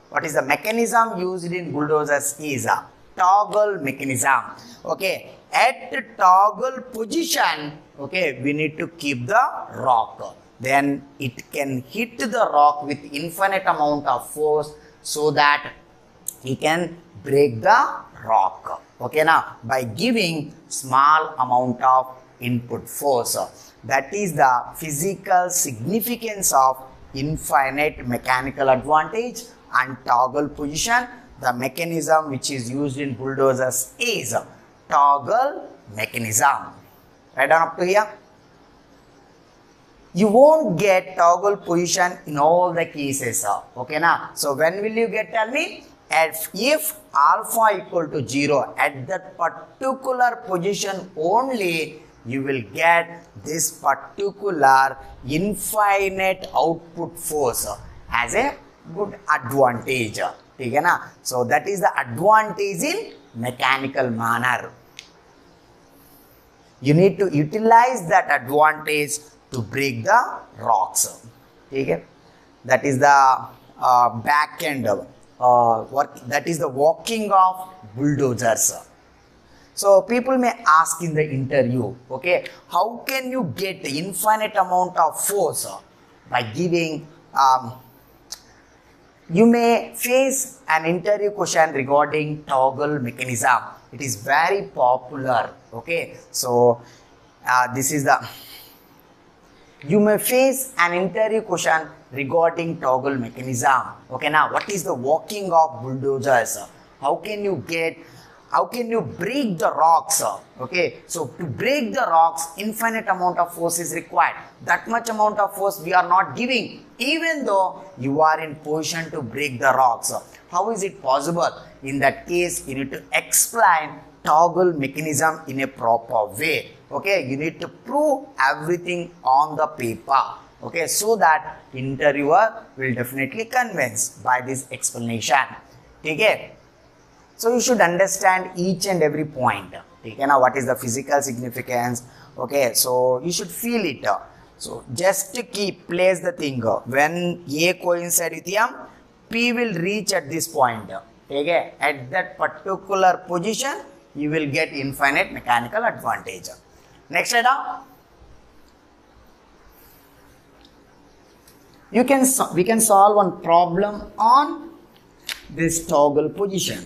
what is the mechanism used in bulldozers is toggle mechanism. Okay, at toggle position, okay, we need to keep the rock. Then it can hit the rock with infinite amount of force so that he can break the rock. Okay, now by giving small amount of input force. That is the physical significance of infinite mechanical advantage and toggle position. The mechanism which is used in bulldozers is toggle mechanism. Right on up to here? You won't get toggle position in all the cases. Okay, now, so when will you get, tell me? If alpha equal to 0 at that particular position only, you will get this particular infinite output force as a good advantage. Okay, na? So that is the advantage in mechanical manner. You need to utilize that advantage to break the rocks. Okay? That is the back end work. That is the working of bulldozers. So people may ask in the interview, okay, how can you get the infinite amount of force by giving? You may face an interview question regarding toggle mechanism. It is very popular. Okay, so this is the. You may face an interview question regarding toggle mechanism. Okay, now what is the working of bulldozers? How can you break the rocks? Okay, so to break the rocks, infinite amount of force is required. That much amount of force we are not giving, even though you are in position to break the rocks. How is it possible? In that case, you need to explain toggle mechanism in a proper way. Okay, you need to prove everything on the paper. Okay, so that interviewer will definitely convince by this explanation. Okay, so you should understand each and every point. Okay, now what is the physical significance? Okay, so you should feel it. So just to place the thing. When A coincide with M, P will reach at this point. Okay, at that particular position, you will get infinite mechanical advantage. Next item. We can solve one problem on this toggle position.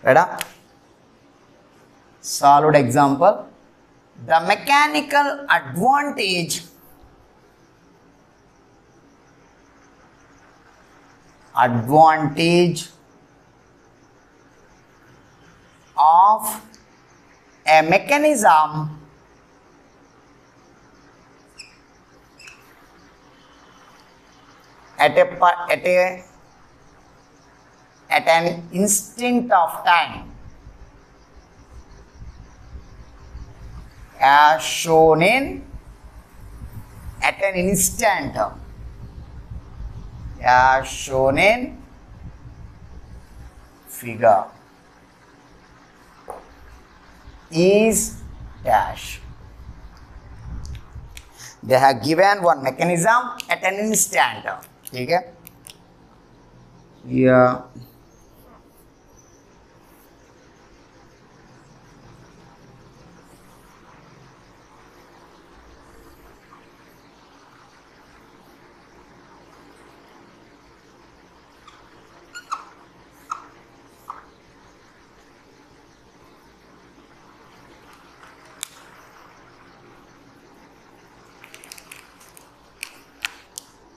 Right? Solved example. The mechanical advantage of a mechanism at an instant of time as shown in at an instant, as shown in figure, is dash. They have given one mechanism at an instant. Okay? Yeah.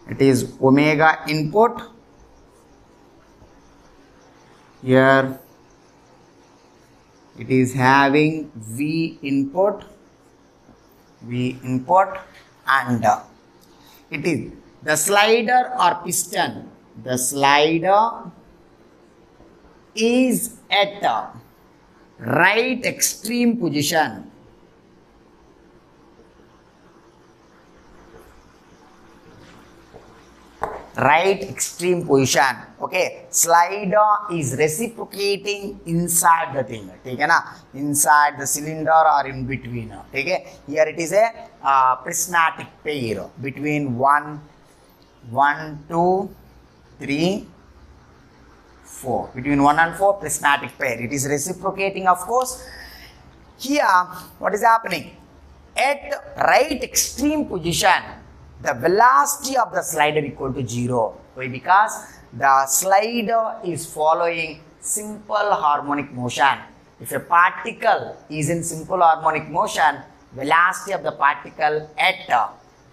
It is omega input. Here it is having V input, and it is the slider or piston. The slider is at right extreme position. Right extreme position. Okay, slider is reciprocating inside the thing. Okay, na? Inside the cylinder or in between. Okay, here it is a prismatic pair between 1, 2, 3, 4. Between 1 and 4, prismatic pair. It is reciprocating, of course. Here, what is happening? At right extreme position, the velocity of the slider equal to 0. Why? Because the slider is following simple harmonic motion. If a particle is in simple harmonic motion, velocity of the particle at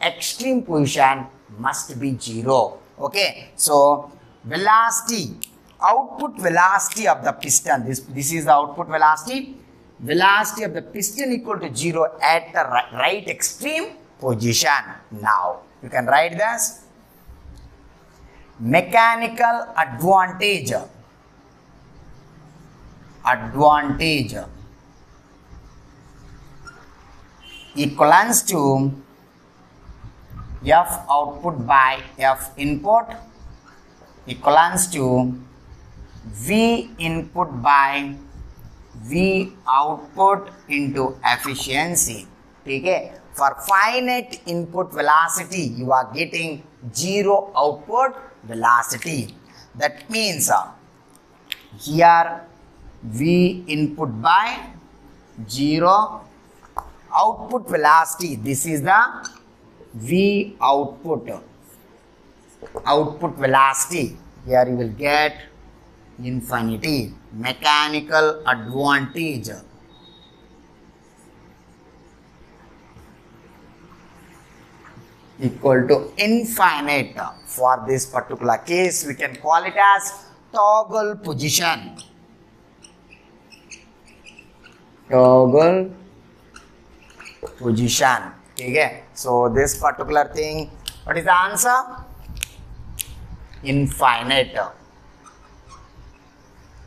extreme position must be 0. Okay, so velocity, output velocity of the piston, this is the output velocity. Velocity of the piston equal to 0 at the right extreme position. Now you can write this mechanical advantage equivalents to F output by F input equivalents to V input by V output into efficiency. Okay? For finite input velocity, you are getting 0 output velocity. That means here V input by 0 output velocity. This is the V output velocity. Here you will get infinity. Mechanical advantage equal to infinite. For this particular case, we can call it as toggle position. Toggle position. Okay. So this particular thing, what is the answer? Infinite.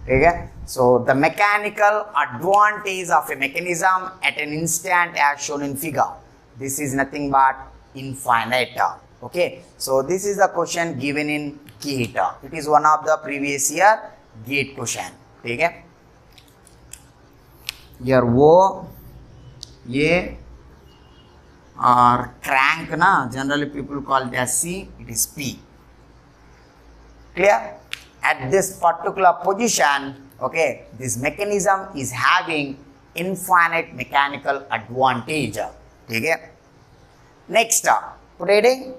Okay. So the mechanical advantage of a mechanism at an instant as shown in figure. This is nothing but infinite. Okay, so this is the question given in GATE. It is one of the previous year GATE question. Okay, here O, A or crank na, generally people call it as C, it is P. Clear? At this particular position, okay, this mechanism is having infinite mechanical advantage. Okay. Next, reading.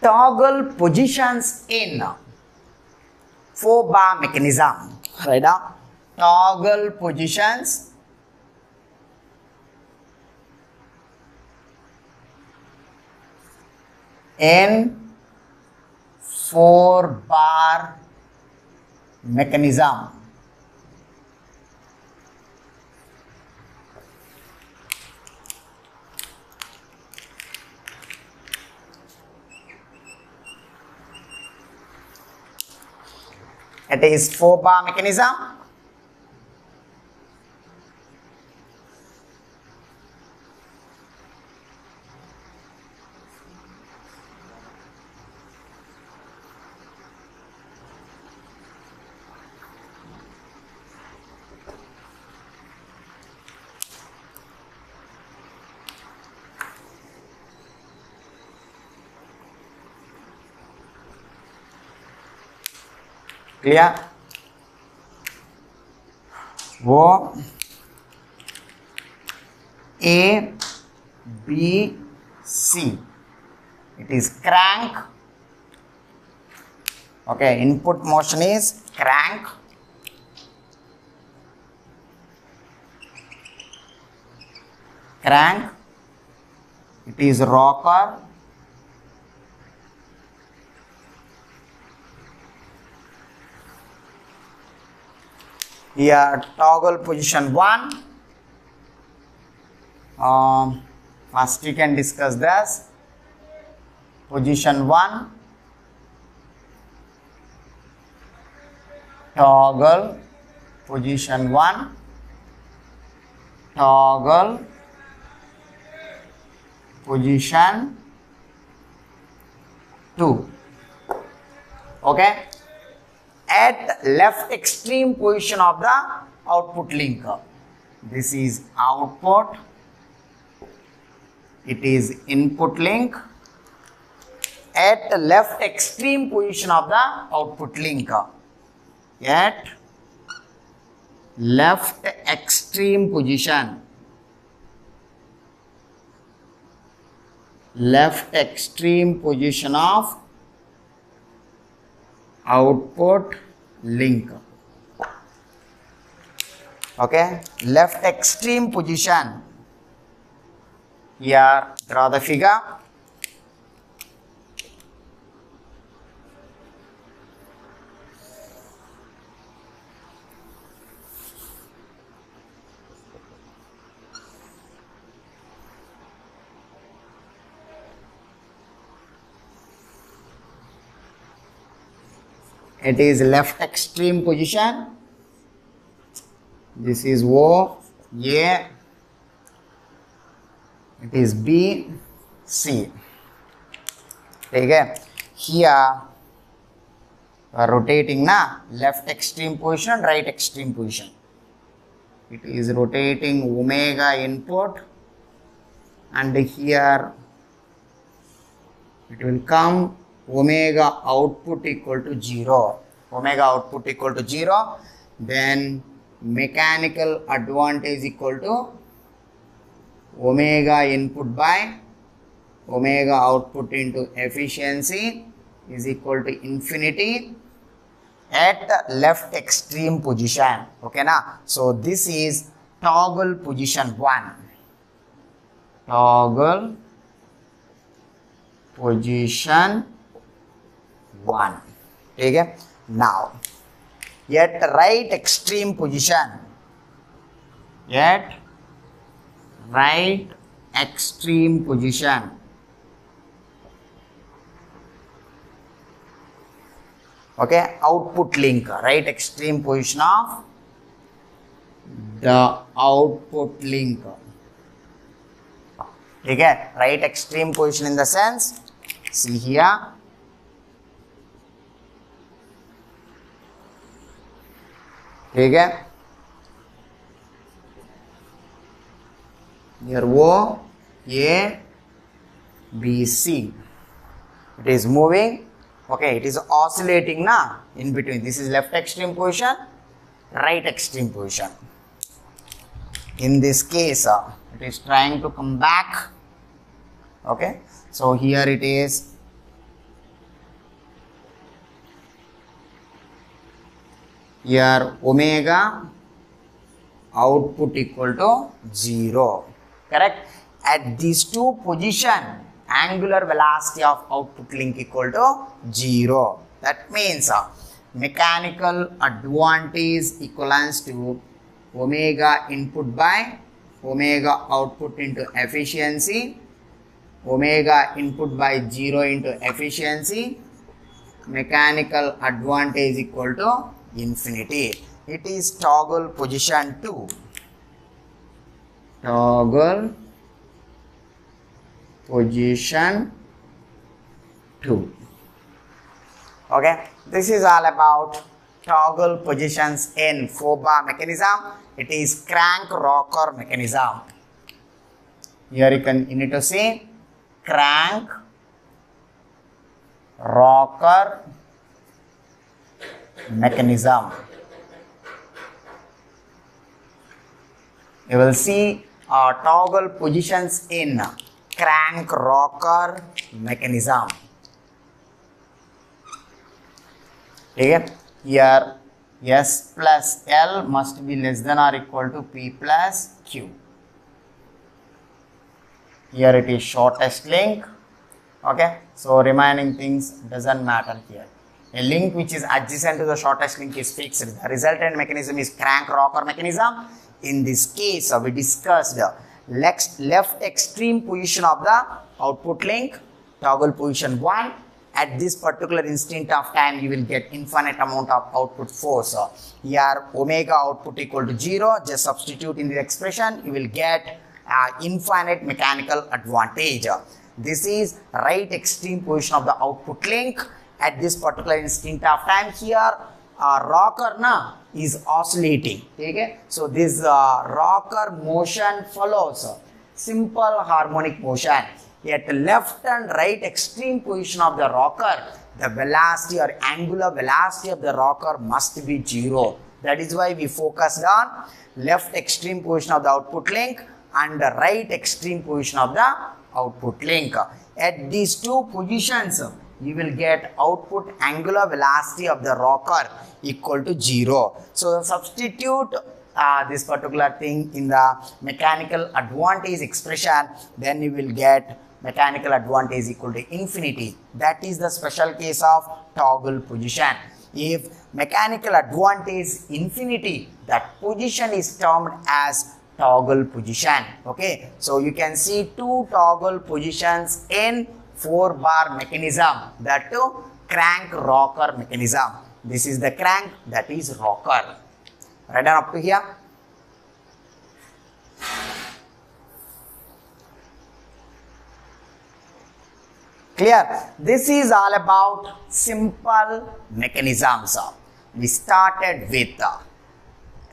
Toggle positions in 4-bar mechanism. Right now, toggle positions in 4-bar mechanism. It is 4-bar mechanism. Clear? वो A, B, C. It is crank. Okay, input motion is crank. Crank. It is rocker. Here toggle position 1. First we can discuss this. Position 1. Toggle position 1. Toggle position 2. Okay. At left extreme position of the output link. This is output. It is input link. At left extreme position of the output link. At left extreme position. Left extreme position of output link. Okay, left extreme position. Here draw the figure. It is left extreme position. This is O, A. It is B, C. Okay. Here rotating na left extreme position, right extreme position. It is rotating omega input, and here it will come omega output equal to 0. Omega output equal to 0. Then mechanical advantage equal to omega input by omega output into efficiency is equal to infinity at left extreme position. Okay na? So this is toggle position 1. Toggle position 1. Okay. Now at right extreme position. At right extreme position. Okay, output link, right extreme position of the output link. Okay, right extreme position in the sense, see here. Okay. Here O, A, B, C. It is moving. Okay, it is oscillating na in between. This is left extreme position, right extreme position. In this case, it is trying to come back. Okay, so here it is. Here omega output equal to 0. Correct? At these two position, angular velocity of output link equal to 0. That means mechanical advantage equivalents to omega input by omega output into efficiency, omega input by 0 into efficiency, mechanical advantage equal to infinity. It is toggle position 2. Toggle position 2. Okay, this is all about toggle positions in 4-bar mechanism. It is crank rocker mechanism. Here you need to see crank rocker mechanism. You will see toggle positions in crank rocker mechanism. Okay. Here S plus L must be less than or equal to P plus Q. Here it is shortest link. Okay, so remaining things doesn't matter here. A link which is adjacent to the shortest link is fixed. The resultant mechanism is crank rocker mechanism. In this case, we discussed the left extreme position of the output link, toggle position 1. At this particular instant of time, you will get infinite amount of output force. Here, omega output equal to 0. Just substitute in the expression, you will get infinite mechanical advantage. This is right extreme position of the output link at this particular instant of time. Here, rocker is oscillating. Okay? So this rocker motion follows simple harmonic motion. At the left and right extreme position of the rocker, the velocity or angular velocity of the rocker must be 0. That is why we focused on left extreme position of the output link and the right extreme position of the output link. At these two positions, you will get output angular velocity of the rocker equal to 0. So substitute this particular thing in the mechanical advantage expression, then you will get mechanical advantage equal to infinity. That is the special case of toggle position. If mechanical advantage infinity, that position is termed as toggle position. Okay, so you can see two toggle positions in 4-bar mechanism, that too crank rocker mechanism. This is the crank, that is rocker. Right on up to here. Clear? This is all about simple mechanisms. We started with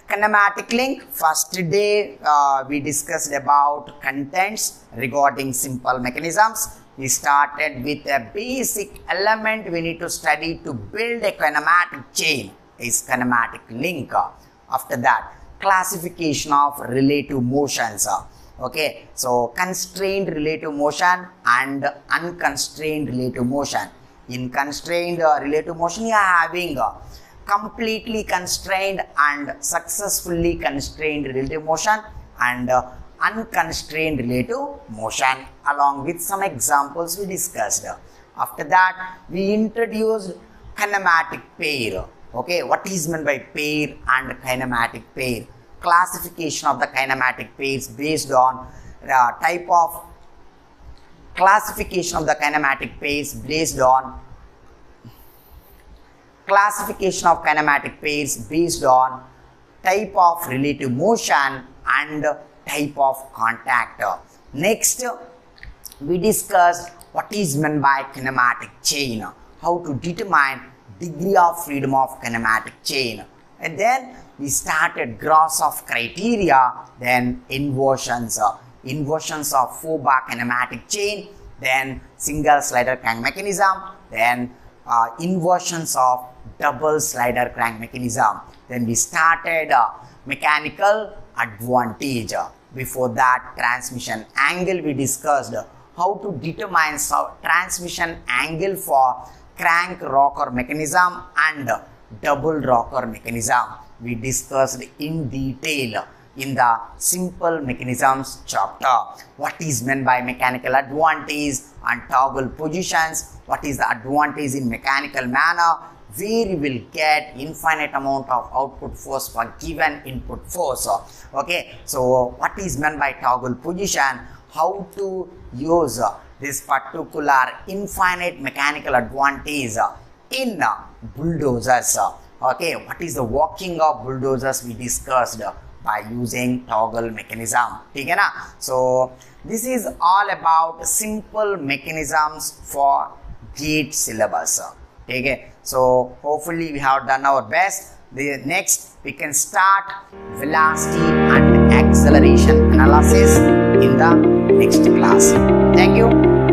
kinematic link. First day we discussed about contents regarding simple mechanisms. We started with a basic element we need to study to build a kinematic chain, is kinematic link. After that, classification of relative motions. Okay, so constrained relative motion and unconstrained relative motion. In constrained relative motion, you are having completely constrained and successfully constrained relative motion and unconstrained relative motion, along with some examples we discussed. After that, we introduced kinematic pair. Okay, what is meant by pair and kinematic pair? Classification of the kinematic pairs based on type of classification of the kinematic pairs based on classification of kinematic pairs based on type of relative motion and type of contact. Next, we discussed what is meant by kinematic chain, how to determine degree of freedom of kinematic chain, and then we started Grashof criteria, then inversions of 4-bar kinematic chain, then single slider crank mechanism, then inversions of double slider crank mechanism. Then we started mechanical advantage. Before that, transmission angle we discussed, how to determine transmission angle for crank rocker mechanism and double rocker mechanism. We discussed in detail. in the simple mechanisms chapter. What is meant by mechanical advantage and toggle positions? What is the advantage in mechanical manner? Where you will get infinite amount of output force for given input force. Okay, so what is meant by toggle position? How to use this particular infinite mechanical advantage in bulldozers. Okay, what is the working of bulldozers we discussed by using toggle mechanism. ठीक है ना? So this is all about simple mechanisms for GATE syllabus. ठीक है? So hopefully we have done our best. The next we can start velocity and acceleration analysis in the next class. Thank you.